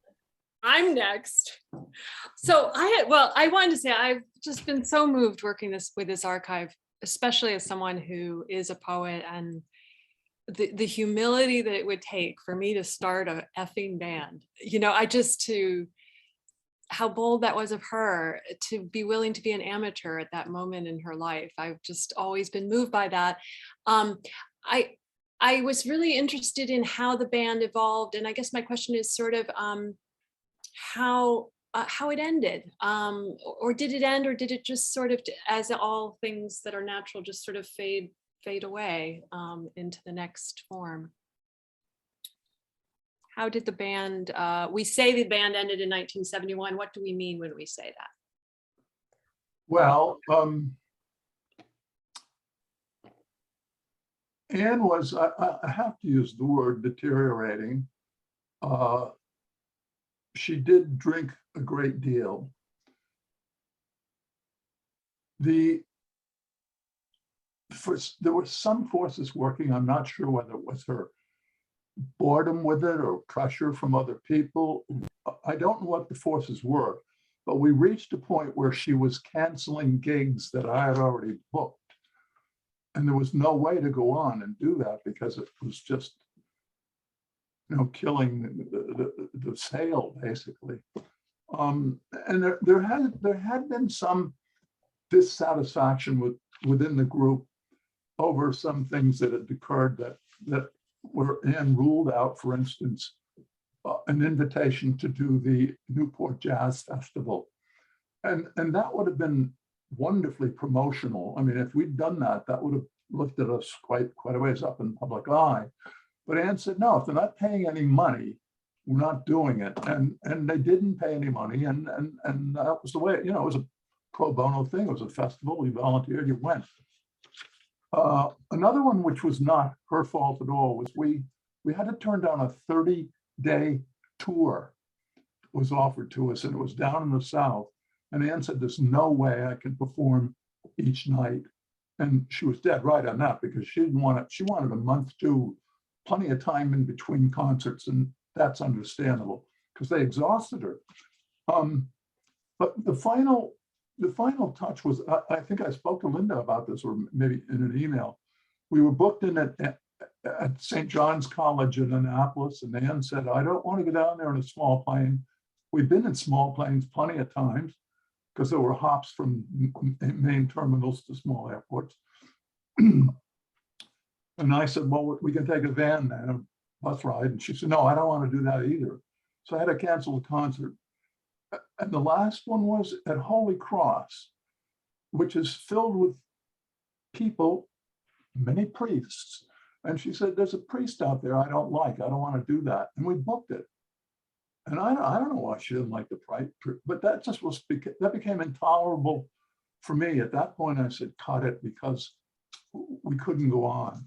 I'm next. So I wanted to say I've just been so moved working with this archive, especially as someone who is a poet, and the humility that it would take for me to start a effing band. How bold that was of her to be willing to be an amateur at that moment in her life. I've just always been moved by that. I was really interested in how the band evolved, and I guess my question is sort of how it ended, or did it end, or did it just sort of, as all things that are natural, just sort of fade away into the next form? How did the band, we say the band ended in 1971. What do we mean when we say that? Well, Anne was, I have to use the word deteriorating. She did drink a great deal. There were some forces working. I'm not sure whether it was her boredom with it or pressure from other people. I don't know what the forces were, but we reached a point where she was canceling gigs that I had already booked. And there was no way to go on and do that because it was just, killing the sale, basically. And there had been some dissatisfaction within the group over some things that had occurred that were Anne ruled out. For instance, an invitation to do the Newport Jazz Festival, and that would have been wonderfully promotional. I mean, if we'd done that, that would have lifted us quite a ways up in the public eye. But Anne said, no, if they're not paying any money, we're not doing it. And they didn't pay any money. And that was the way, it was a pro bono thing. It was a festival. We volunteered, you went. Another one, which was not her fault at all, was we had to turn down a 30-day tour was offered to us, and it was down in the South. And Anne said, there's no way I can perform each night. And she was dead right on that, because she didn't want it. She wanted a month to plenty of time in between concerts, and that's understandable because they exhausted her. But the final touch was, I think I spoke to Linda about this, or maybe in an email. We were booked in at St. John's College in Annapolis, and Anne said, I don't want to go down there in a small plane. We've been in small planes plenty of times because there were hops from main terminals to small airports. And I said, well, we can take a van then, a bus ride. And she said, no, I don't want to do that either. So I had to cancel the concert. And the last one was at Holy Cross, which is filled with people, many priests. And she said, there's a priest out there I don't like. I don't want to do that. And we booked it. And I don't know why she didn't like the price, but that just that became intolerable for me. At that point, I said, cut it, because we couldn't go on.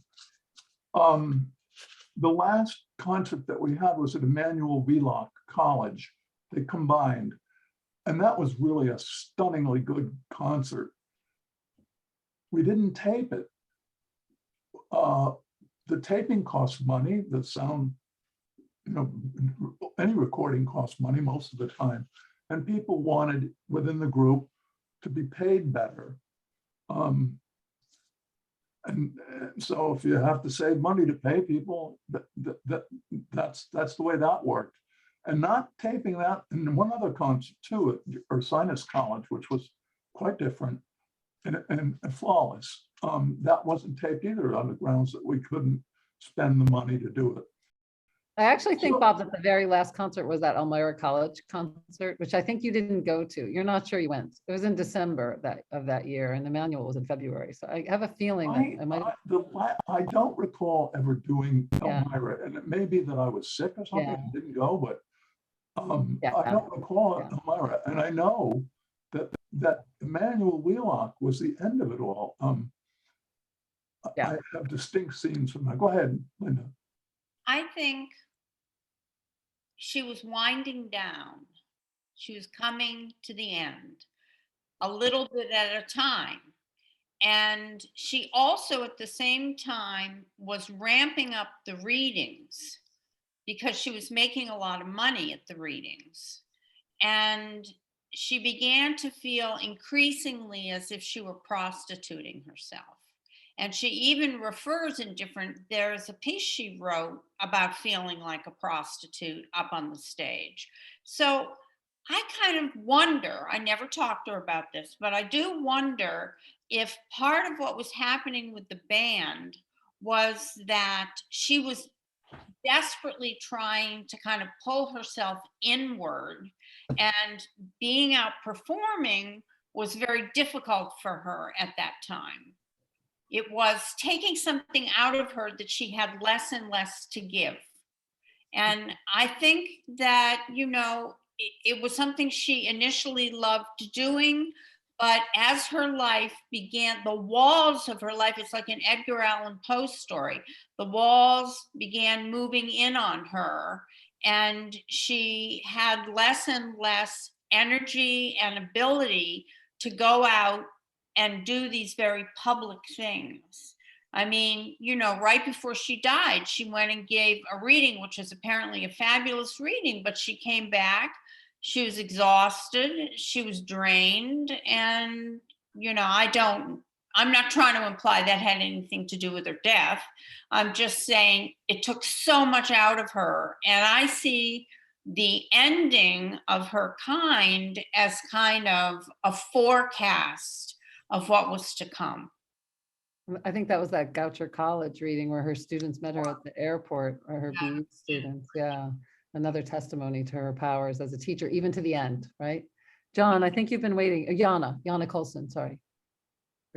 The last concert that we had was at Emmanuel Wheelock College. They combined, and that was really a stunningly good concert. We didn't tape it. The taping costs money. The sound, any recording costs money most of the time. And people wanted within the group to be paid better. And so if you have to save money to pay people, that's the way that worked. And not taping that, and one other concert too, at Ursinus College, which was quite different and flawless. That wasn't taped either, on the grounds that we couldn't spend the money to do it. I actually think, Bob, that the very last concert was that Elmira College concert, which I think you didn't go to. You're not sure you went. It was in December of that year, and Emmanuel was in February. So I have a feeling that I might. I don't recall ever doing Elmira, and it may be that I was sick or something and didn't go, but I don't recall Elmira. And I know that Emmanuel Wheelock was the end of it all. I have distinct scenes from that. Go ahead, Linda. I think she was winding down. She was coming to the end, a little bit at a time. And she also, at the same time, was ramping up the readings because she was making a lot of money at the readings. And she began to feel increasingly as if she were prostituting herself. And she even refers in there's a piece she wrote about feeling like a prostitute up on the stage. So I kind of wonder, I never talked to her about this, but I do wonder if part of what was happening with the band was that she was desperately trying to kind of pull herself inward, and being out performing was very difficult for her at that time. It was taking something out of her that she had less and less to give. And I think that, it was something she initially loved doing, but as her life began, the walls of her life, it's like an Edgar Allan Poe story, the walls began moving in on her, and she had less and less energy and ability to go out and do these very public things. I mean, right before she died, she went and gave a reading, which was apparently a fabulous reading, but she came back, she was exhausted, she was drained, and, I'm not trying to imply that had anything to do with her death. I'm just saying it took so much out of her. And I see the ending of Her Kind as kind of a forecast of what was to come. I think that was that Goucher College reading where her students met her at the airport, or her BE students. Yeah. Another testimony to her powers as a teacher, even to the end, right? John, I think you've been waiting. Jana Colson, sorry.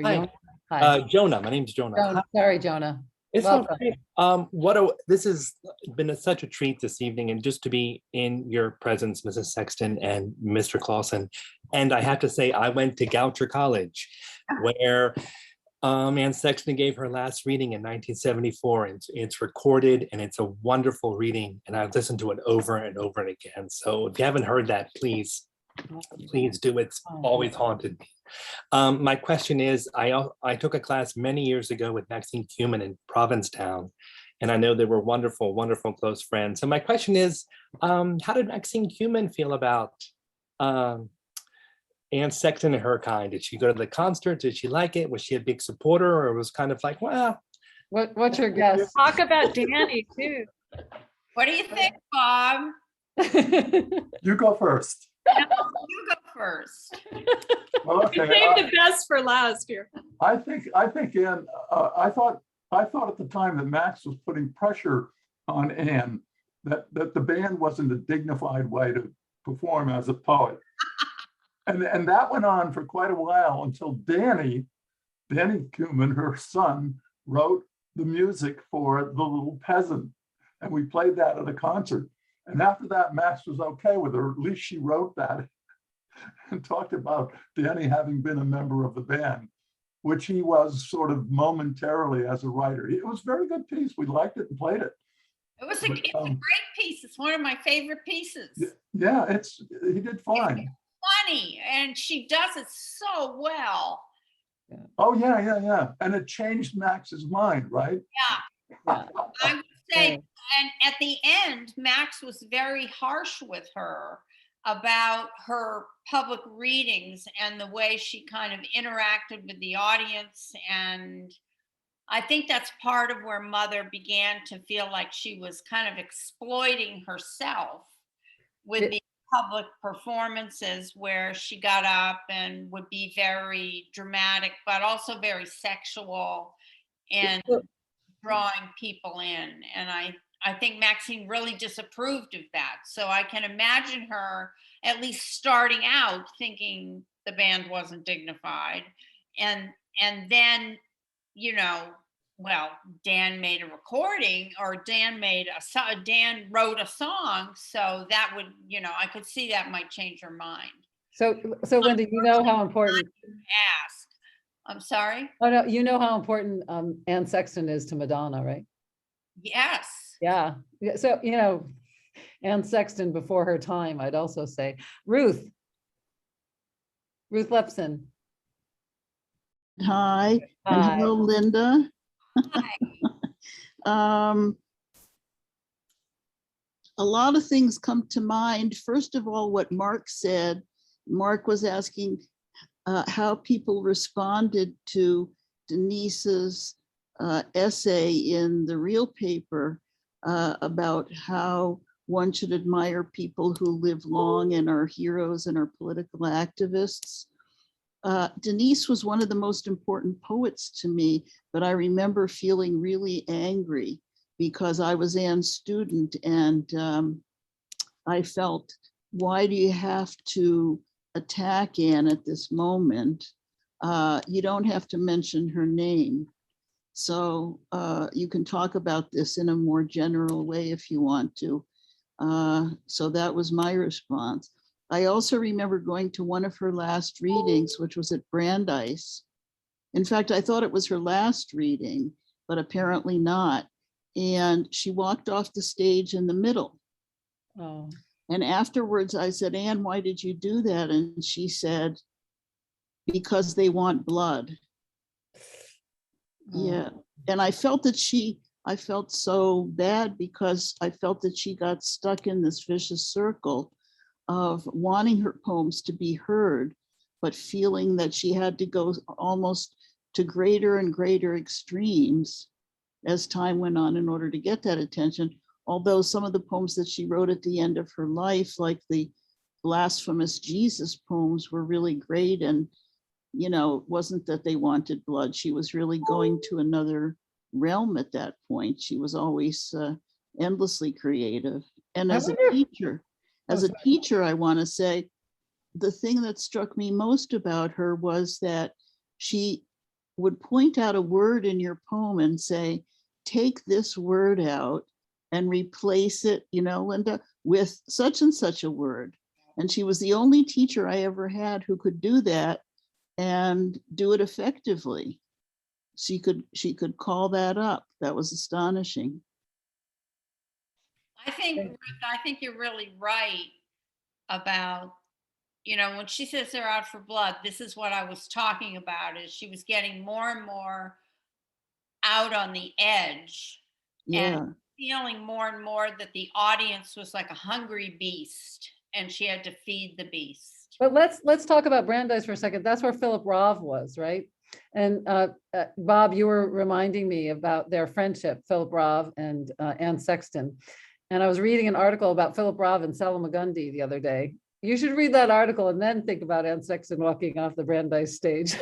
Hi. Hi. Jonah, my name's Jonah. Sorry, Jonah. It's Welcome. okay. This has been such a treat this evening, and just to be in your presence, Mrs. Sexton and Mr. Clawson. And I have to say, I went to Goucher College, where Anne Sexton gave her last reading in 1974, and it's recorded, and it's a wonderful reading, and I've listened to it over and over and again. So if you haven't heard that, please do. It's always haunted me. My question is, I took a class many years ago with Maxine Kumin in Provincetown, and I know they were wonderful, wonderful close friends. So my question is, how did Maxine Kumin feel about Anne Sexton and Her Kind? Did she go to the concert? Did she like it? Was she a big supporter, or was kind of like, well? What's your guess? Talk about Danny too. What do you think, Bob? You go first. No, you go first. Well, okay. Save the best for last here. I think, Anne. I thought at the time that Max was putting pressure on Anne, that the band wasn't a dignified way to perform as a poet, and that went on for quite a while until Danny Kumin, her son, wrote the music for The Little Peasant, and we played that at a concert. And after that, Max was okay with her. At least she wrote that and talked about Danny having been a member of the band, which he was sort of momentarily as a writer. It was a very good piece. We liked it and played it. It's a great piece. It's one of my favorite pieces. Yeah, he did fine. It's funny, and she does it so well. Oh, yeah. And it changed Max's mind, right? Yeah. I would say, and at the end, Max was very harsh with her about her public readings and the way she kind of interacted with the audience. And I think that's part of where Mother began to feel like she was kind of exploiting herself with the public performances, where she got up and would be very dramatic, but also very sexual and drawing people in. And I think Maxine really disapproved of that. So I can imagine her at least starting out thinking the band wasn't dignified. And then, Dan made a recording, or Dan wrote a song. So that would, I could see that might change her mind. So Linda, you know how important. Ask. I'm sorry? Oh, no, you know how important Anne Sexton is to Madonna, right? Yes. Yeah. So, Anne Sexton before her time, I'd also say. Ruth Lepson. Hi, and Hi. hello, Linda. A lot of things come to mind. First of all, what Mark said. Mark was asking how people responded to Denise's essay in the Real paper about how one should admire people who live long and are heroes and are political activists. Denise was one of the most important poets to me, but I remember feeling really angry because I was Anne's student, and I felt, why do you have to attack Anne at this moment? You don't have to mention her name. So you can talk about this in a more general way if you want to. So that was my response. I also remember going to one of her last readings, which was at Brandeis. In fact, I thought it was her last reading, but apparently not. And she walked off the stage in the middle. Oh. And afterwards I said, Anne, why did you do that? And she said, because they want blood. Oh. Yeah. And I felt so bad because I felt that she got stuck in this vicious circle of wanting her poems to be heard, but feeling that she had to go almost to greater and greater extremes as time went on in order to get that attention. Although some of the poems that she wrote at the end of her life, like the blasphemous Jesus poems, were really great. And, it wasn't that they wanted blood. She was really going to another realm at that point. She was always endlessly creative. And as a teacher, I want to say, the thing that struck me most about her was that she would point out a word in your poem and say, take this word out and replace it, Linda, with such and such a word. And she was the only teacher I ever had who could do that and do it effectively. She could call that up. That was astonishing. I think you're really right about, when she says they're out for blood, this is what I was talking about, is she was getting more and more out on the edge. Yeah. And feeling more and more that the audience was like a hungry beast and she had to feed the beast. But let's talk about Brandeis for a second. That's where Philip Roth was, right? And Bob, you were reminding me about their friendship, Philip Roth and Anne Sexton. And I was reading an article about Philip Roth and Salmagundi the other day. You should read that article and then think about Anne Sexton walking off the Brandeis stage.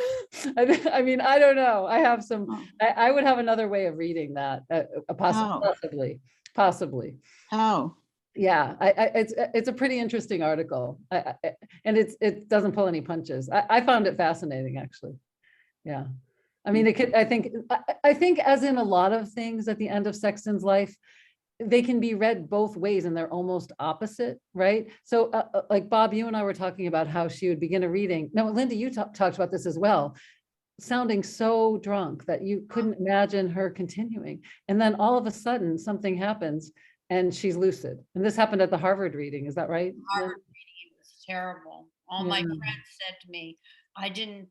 I mean, I don't know. I have some, I would have another way of reading that, possibly. How? Yeah, it's a pretty interesting article, and it doesn't pull any punches. I found it fascinating, actually. Yeah, I mean, I think as in a lot of things at the end of Sexton's life, they can be read both ways and they're almost opposite, right? So like Bob, you and I were talking about how she would begin a reading. No, Linda, you talked about this as well, sounding so drunk that you couldn't imagine her continuing. And then all of a sudden something happens and she's lucid. And this happened at the Harvard reading, is that right? Harvard reading was terrible. All my friends said to me, I didn't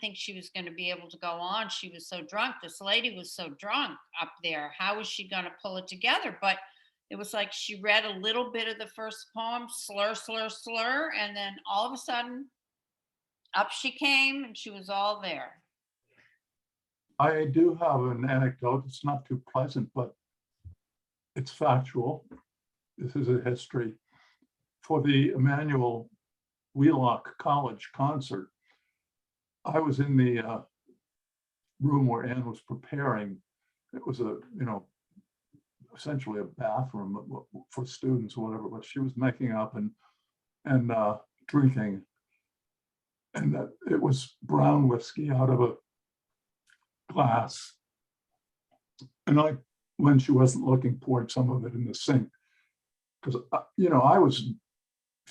think she was going to be able to go on. She was so drunk. This lady was so drunk up there. How was she going to pull it together? But it was like she read a little bit of the first poem, slur, slur, slur, and then all of a sudden, up she came and she was all there. I do have an anecdote. It's not too pleasant, but it's factual. This is a history. For the Emmanuel Wheelock College concert, I was in the room where Anne was preparing. It was essentially a bathroom for students or whatever, but she was making up and drinking. And that it was brown whiskey out of a glass. And when she wasn't looking, poured some of it in the sink. Because, I was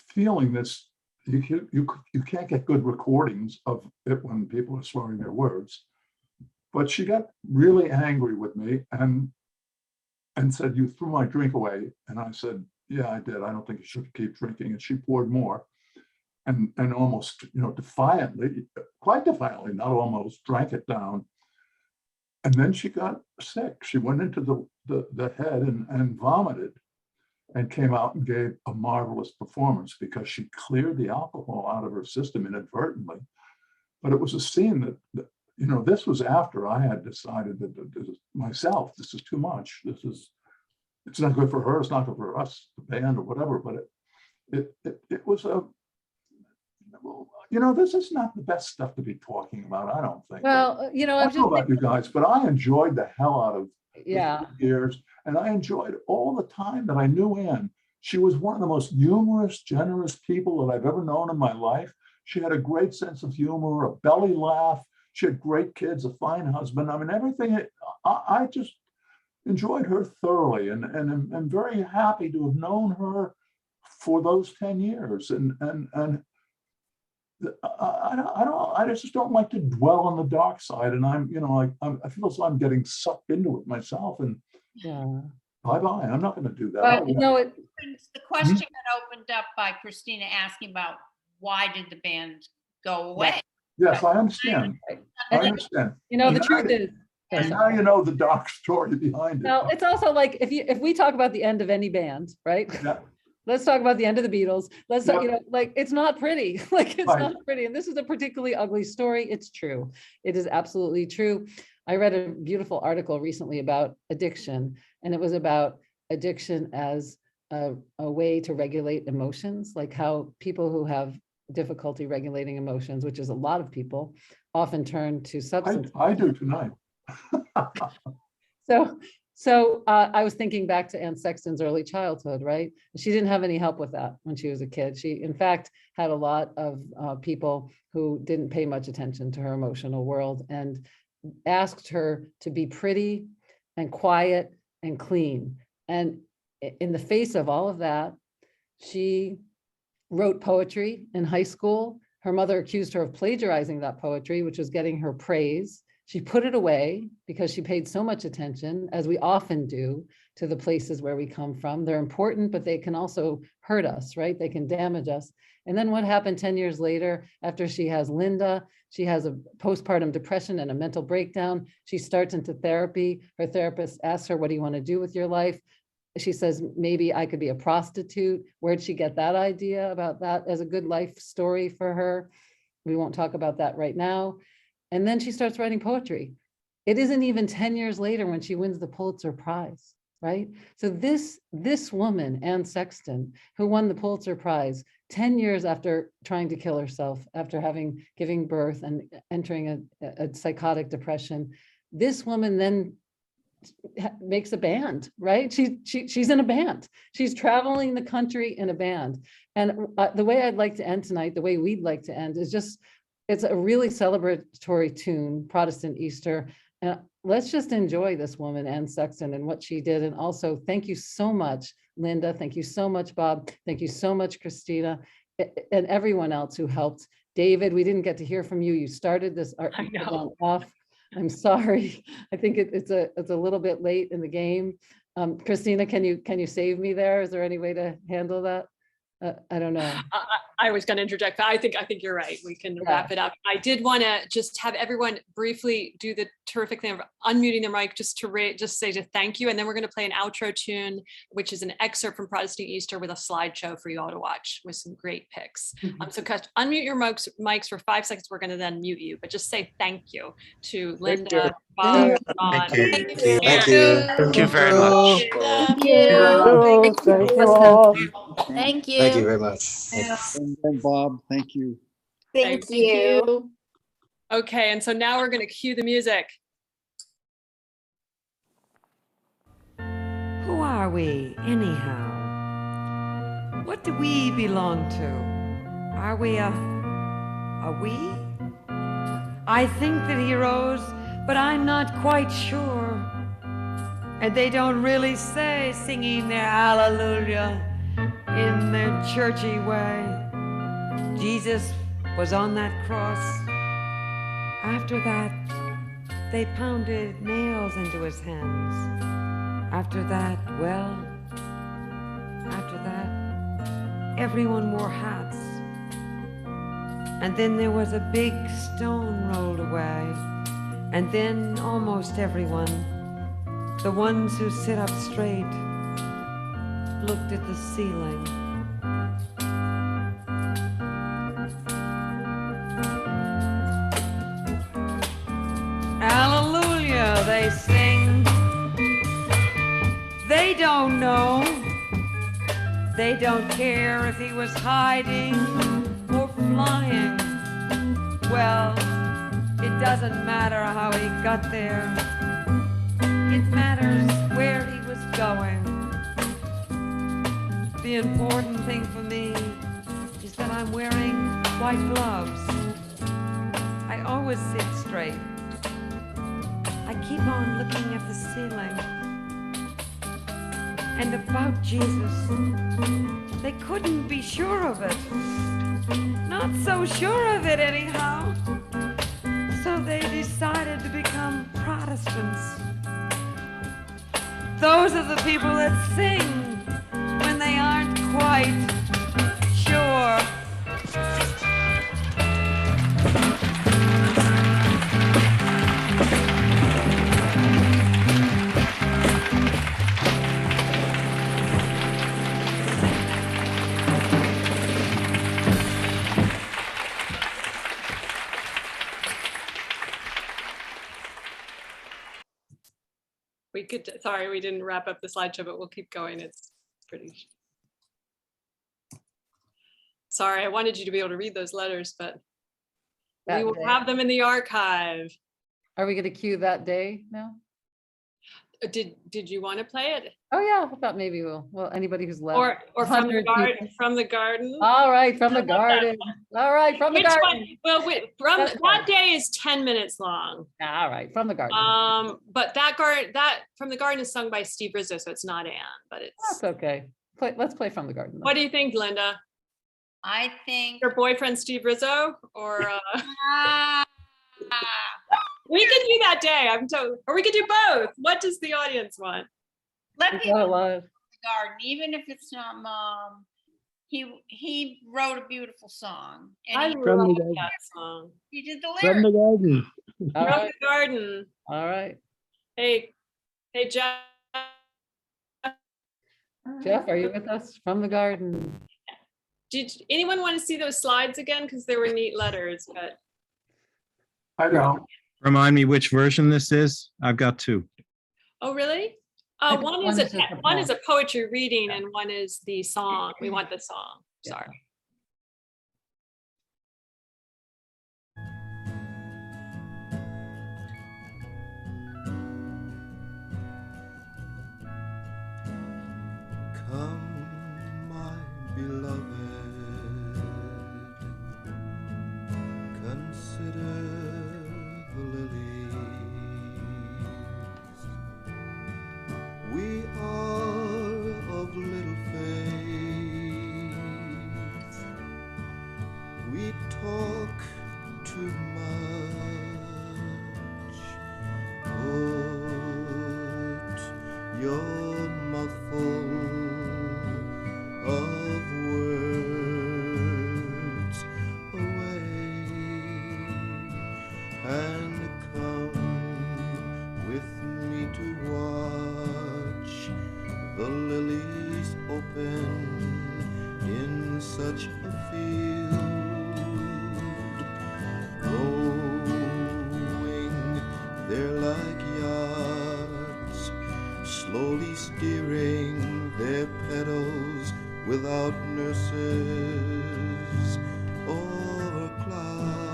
feeling this you can't get good recordings of it when people are slurring their words. But she got really angry with me and said, "You threw my drink away." And I said, "Yeah, I did. I don't think you should keep drinking." And she poured more and almost, defiantly, quite defiantly, not almost, drank it down. And then she got sick. She went into the head and vomited and came out and gave a marvelous performance because she cleared the alcohol out of her system inadvertently. But it was a scene that this was after I had decided that this is too much. It's not good for her. It's not good for us, the band or whatever. But it was this is not the best stuff to be talking about, I don't think. Well, I don't know about you guys, but I enjoyed the hell out of yeah. years, and I enjoyed all the time that I knew Anne. She was one of the most humorous, generous people that I've ever known in my life. She had a great sense of humor, a belly laugh. She had great kids, a fine husband. I mean, everything. I just enjoyed her thoroughly, and I'm very happy to have known her for those 10 years. I just don't like to dwell on the dark side, and I feel as though I'm getting sucked into it myself. And yeah, bye. I'm not going to do that. But, the question got opened up by Christina asking about why did the band go away? Yes, I understand. I understand. The truth is. And now you know the dark story behind it. Well, it's also like if we talk about the end of any band, right? Yeah. Let's talk about the end of the Beatles. Let's talk, it's not pretty. Like it's Right. not pretty. And this is a particularly ugly story. It's true. It is absolutely true. I read a beautiful article recently about addiction, and it was about addiction as a way to regulate emotions, like how people who have difficulty regulating emotions, which is a lot of people, often turn to substance. I do tonight. So I was thinking back to Anne Sexton's early childhood, right? She didn't have any help with that when she was a kid. She, in fact, had a lot of people who didn't pay much attention to her emotional world and asked her to be pretty and quiet and clean. And in the face of all of that, she wrote poetry in high school. Her mother accused her of plagiarizing that poetry, which was getting her praise. She put it away because she paid so much attention, as we often do, to the places where we come from. They're important, but they can also hurt us, right? They can damage us. And then what happened 10 years later, after she has Linda, she has a postpartum depression and a mental breakdown. She starts into therapy. Her therapist asks her, "What do you want to do with your life?" She says, "Maybe I could be a prostitute." Where'd she get that idea about that as a good life story for her? We won't talk about that right now. And then she starts writing poetry. It isn't even 10 years later when she wins the Pulitzer Prize, right? So this woman, Anne Sexton, who won the Pulitzer Prize 10 years after trying to kill herself, after giving birth and entering a psychotic depression, this woman then makes a band, right? She's in a band. She's traveling the country in a band. And the way I'd like to end tonight, the way we'd like to end is just, it's a really celebratory tune, Protestant Easter. And let's just enjoy this woman, Anne Sexton, and what she did. And also, thank you so much, Linda. Thank you so much, Bob. Thank you so much, Christina, and everyone else who helped. David, we didn't get to hear from you. You started this off. I'm sorry. I think it's a little bit late in the game. Christina, can you save me there? Is there any way to handle that? I don't know. I was going to interject, but I think you're right. We can wrap it up. I did want to just have everyone briefly do the terrific thing of unmuting their mic just to say thank you. And then we're going to play an outro tune, which is an excerpt from Protestant Easter with a slideshow for you all to watch with some great pics. So unmute your mics for 5 seconds. We're going to then mute you, but just say thank you to Linda, Bob, Dawn. Thank you. Thank you very much. Thank you. Thank you. Thank you very much. And Bob, thank you. Thank you. Okay, and so now we're going to cue the music. Who are we, anyhow? What do we belong to? Are we a we? I think that he rose, but I'm not quite sure. And they don't really say, singing their hallelujah in their churchy way. Jesus was on that cross. After that, they pounded nails into his hands. After that, well, after that, everyone wore hats. And then there was a big stone rolled away. And then almost everyone, the ones who sit up straight, looked at the ceiling. Hallelujah, they sing. They don't know. They don't care if he was hiding or flying. Well, it doesn't matter how he got there. It matters where he was going. The important thing for me is that I'm wearing white gloves. I always sit straight. I keep on looking at the ceiling. And about Jesus, they couldn't be sure of it. Not so sure of it anyhow. So they decided to become Protestants. Those are the people that sing when they aren't quite sure. We could, sorry, we didn't wrap up the slideshow, but we'll keep going. It's pretty. Sorry, I wanted you to be able to read those letters, but we will have them in the archive. Are we going to cue that day now? Did you want to play it? Oh yeah, I thought maybe we'll. Well, anybody who's left. Or from the garden. From the garden. All right, from the garden. All right, from the Which garden. one? Well, wait, from that day is 10 minutes long. All right, from the garden. But that from the garden is sung by Steve Rizzo, so it's not Anne, but it's. That's okay. Let's play from the garden. What do you think, Linda? I think Your boyfriend Steve Rizzo, or we can do that day. I'm told, or we could do both. What does the audience want? let people got a in lot. the garden, even if it's not Mom. He wrote a beautiful song. And I he, love that song. he did the From lyrics. the garden. All From right. the garden. All right. Hey, Jeff. Jeff, are you with us? From the garden. Did anyone want to see those slides again? Because they were neat letters, but I don't. Remind me which version this is? I've got two. oh really? I think One one is is just a one is poem. a poetry reading and one is the song. We want the song. Sorry. Come, my beloved, consider the lilies. We are of little faith. We talk too much. Put your mouth full of words away and come with me to watch the lilies open in such a field, growing they're like yachts, slowly steering their pedals without nurses or clouds.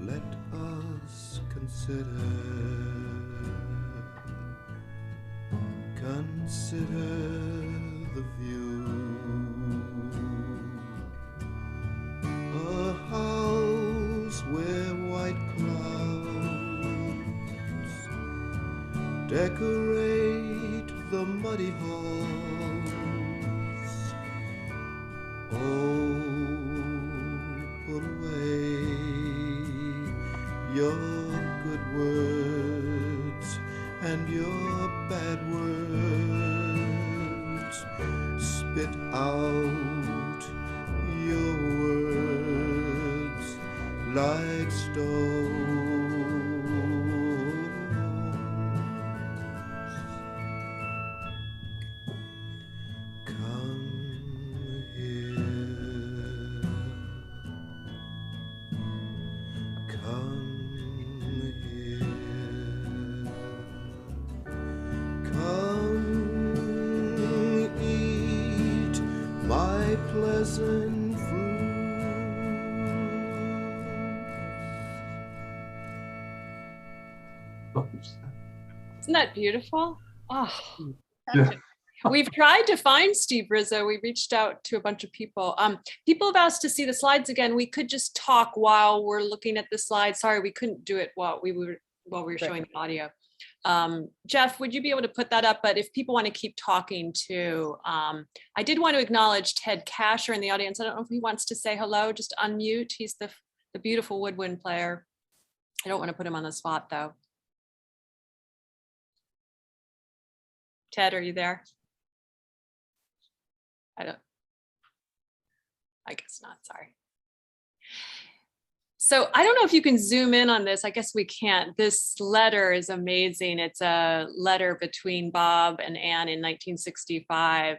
Let us consider the view. A house where white clouds decorate the muddy halls. Oh, put away your good words and your bad words. Spit out your words like stones. Come here. Come here. Come eat my pleasant Isn't that beautiful? Oh, Yeah. we've tried to find Steve Rizzo. We reached out to a bunch of people. People have asked to see the slides again. We could just talk while we're looking at the slides. Sorry, we couldn't do it while we were showing the audio. Jeff, would you be able to put that up? But if people want to keep talking too, I did want to acknowledge Ted Kasher in the audience. I don't know if he wants to say hello, just unmute. He's the beautiful woodwind player. I don't want to put him on the spot though. Ted, are you there? I guess not, sorry. So I don't know if you can zoom in on this. I guess we can't. This letter is amazing. It's a letter between Bob and Anne in 1965.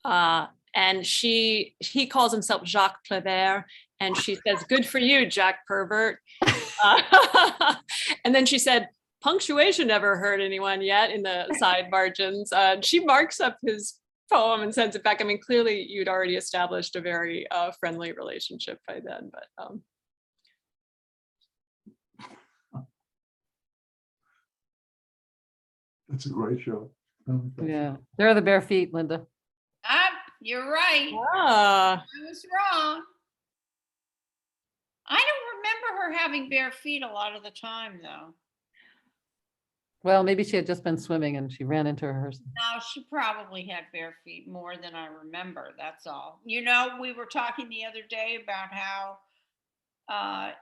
And he calls himself Jacques Prévert, and she says, "Good for you, Jack Pervert." And then she said, "Punctuation never hurt anyone yet," in the side margins. She marks up his poem and sends it back. I mean, clearly you'd already established a very friendly relationship by then, but. It's a great show. Yeah, there are the bare feet, Linda. You're right. Ah. I was wrong. I don't remember her having bare feet a lot of the time, though. Well, maybe she had just been swimming and she ran into her. No, she probably had bare feet more than I remember. That's all. You know, we were talking the other day about how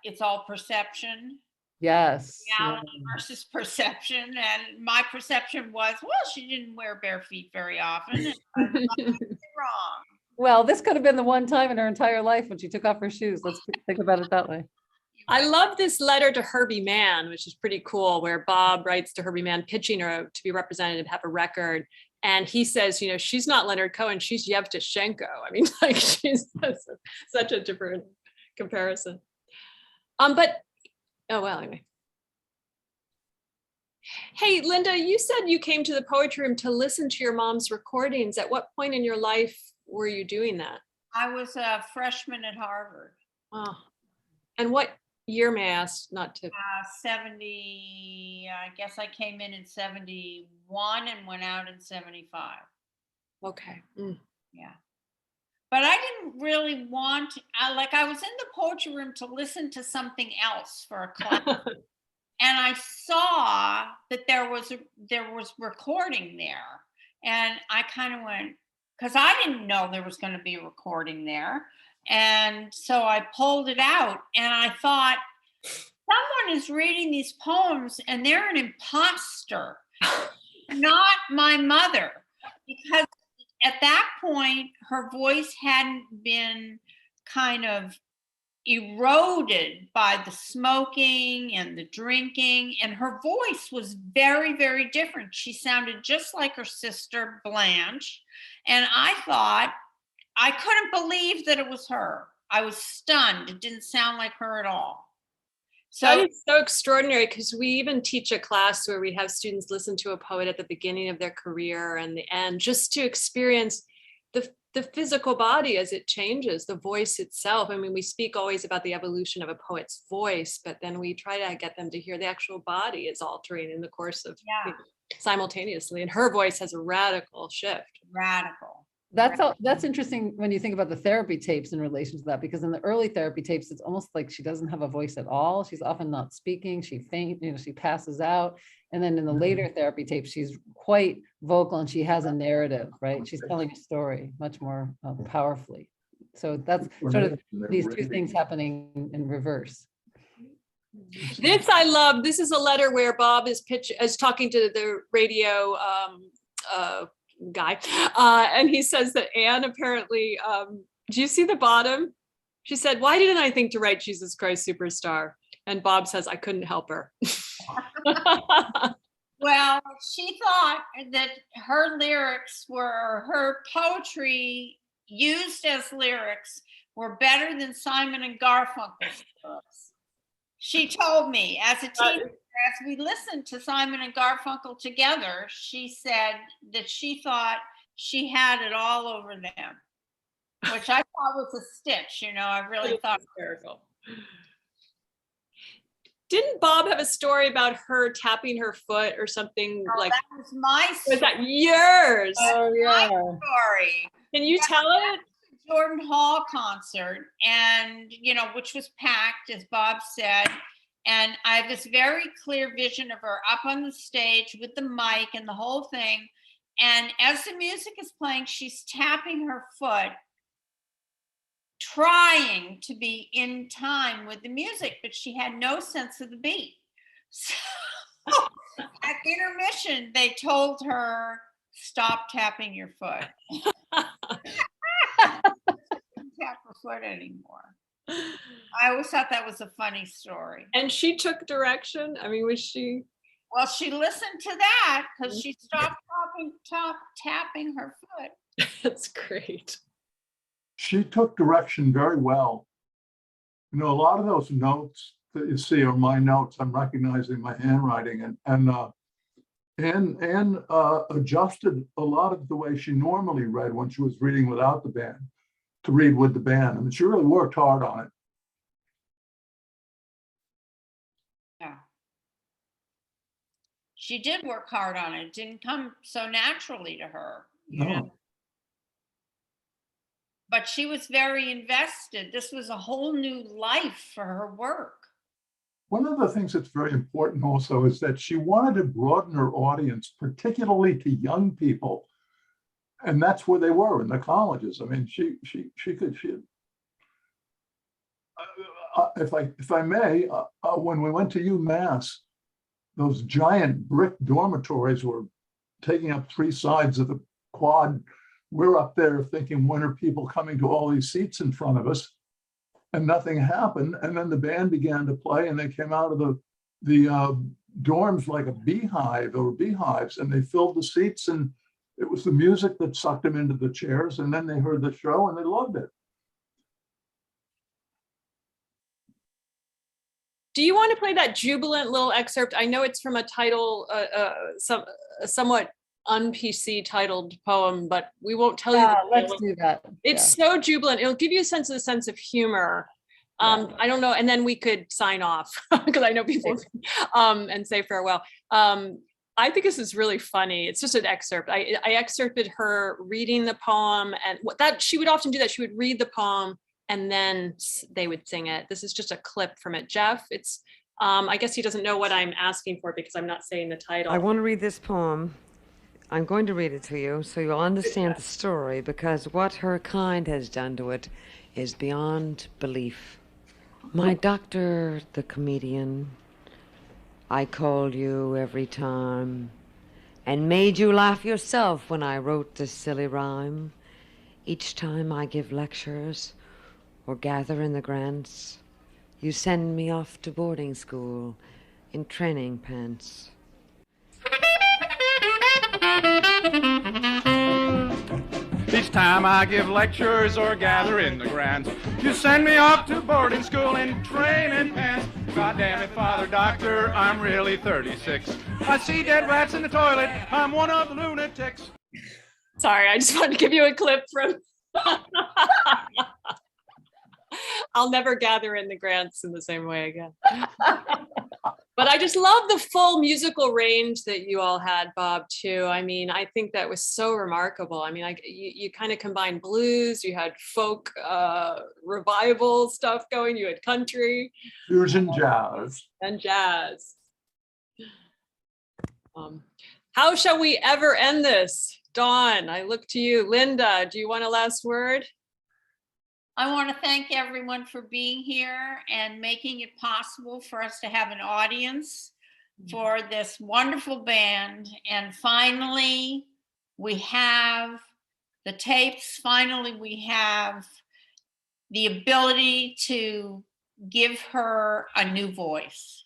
it's all perception. Yes. Reality versus perception. And my perception was, well, she didn't wear bare feet very often. I'm wrong. Well, this could have been the one time in her entire life when she took off her shoes. Let's think about it that way. I love this letter to Herbie Mann, which is pretty cool, where Bob writes to Herbie Mann pitching her to be representative, have a record. And he says, you know, she's not Leonard Cohen, she's Yevtushenko. I mean, like, she's such a different comparison. But, oh, well, anyway. Hey, Linda, you said you came to the poetry room to listen to your mom's recordings. At what point in your life were you doing that? I was a freshman at Harvard. Oh, and what year, may I ask, not to? 70, I guess I came in 71 and went out in 75. Okay. Yeah. But I didn't really want, I was in the poetry room to listen to something else for a class. And I saw that there was recording there. And I kind of went, because I didn't know there was going to be a recording there. And so I pulled it out and I thought, someone is reading these poems and they're an imposter, not my mother. Because at that point, her voice hadn't been kind of eroded by the smoking and the drinking, and her voice was very, very different. She sounded just like her sister Blanche, and I thought, I couldn't believe that it was her. I was stunned. It didn't sound like her at all. So that is so extraordinary, because we even teach a class where we have students listen to a poet at the beginning of their career and the end, just to experience the physical body as it changes, the voice itself. I mean, we speak always about the evolution of a poet's voice, but then we try to get them to hear the actual body is altering in the course of simultaneously. And her voice has a radical shift. Radical. That's interesting when you think about the therapy tapes in relation to that, because in the early therapy tapes, it's almost like she doesn't have a voice at all. She's often not speaking. She she passes out. And then in the later therapy tapes, she's quite vocal and she has a narrative, right? She's telling a story much more powerfully. So that's sort of these two things happening in reverse. This I love. This is a letter where Bob is talking to the radio guy, and he says that Anne apparently. Do you see the bottom? She said, "Why didn't I think to write Jesus Christ Superstar?" And Bob says, "I couldn't help her." Well, she thought that her lyrics were, her poetry used as lyrics were better than Simon and Garfunkel's books. She told me as a teenager, as we listened to Simon and Garfunkel together, she said that she thought she had it all over them, which I thought was a stitch, you know, I really thought hysterical. Didn't Bob have a story about her tapping her foot or something? Oh, like that was my story. Was that yours? Oh, yeah. Story. Can you tell it? Jordan Hall concert, and which was packed, as Bob said, and I have this very clear vision of her up on the stage with the mic and the whole thing, and as the music is playing, she's tapping her foot, trying to be in time with the music, but she had no sense of the beat. So at intermission, they told her, "Stop tapping your foot." Tap her foot anymore. I always thought that was a funny story. And she took direction. I mean, was she? Well, she listened to that because she stopped tapping her foot. That's great. She took direction very well. A lot of those notes that you see are my notes. I'm recognizing my handwriting, and adjusted a lot of the way she normally read when she was reading without the band to read with the band. I mean, she really worked hard on it. Yeah. She did work hard on it. It didn't come so naturally to her. You know? But she was very invested. This was a whole new life for her work. One of the things that's very important also is that she wanted to broaden her audience, particularly to young people. And that's where they were, in the colleges. I mean, if I may, when we went to UMass, those giant brick dormitories were taking up 3 sides of the quad. We're up there thinking, when are people coming to all these seats in front of us? And nothing happened. And then the band began to play, and they came out of the dorms like a beehive or beehives, and they filled the seats, and it was the music that sucked them into the chairs. And then they heard the show and they loved it. Do you want to play that jubilant little excerpt? I know it's from a title, a somewhat un-PC titled poem, but we won't tell you. Let's do that. It's so jubilant. It'll give you a sense of humor. I don't know. And then we could sign off because I know people and say farewell. I think this is really funny. It's just an excerpt. I excerpted her reading the poem, and that she would often do that. She would read the poem and then they would sing it. This is just a clip from it. Jeff, it's, I guess he doesn't know what I'm asking for because I'm not saying the title. I want to read this poem. I'm going to read it to you so you'll understand the story, because what Her Kind has done to it is beyond belief. My doctor, the comedian, I called you every time and made you laugh yourself when I wrote this silly rhyme. Each time I give lectures or gather in the grants, you send me off to boarding school in training pants. Each time I give lectures or gather in the grants, you send me off to boarding school in training pants. God damn it, Father Doctor, I'm really 36. I see dead rats in the toilet, I'm one of the lunatics. Sorry, I just wanted to give you a clip from... I'll never gather in the grants in the same way again. But I just love the full musical range that you all had, Bob, too. I mean, I think that was so remarkable. I mean, you kind of combined blues, you had folk revival stuff going, you had country. Fusion jazz. And jazz. How shall we ever end this? Dawn, I look to you. Linda, do you want a last word? I want to thank everyone for being here and making it possible for us to have an audience for this wonderful band. And finally, we have the tapes. Finally, we have the ability to give her a new voice.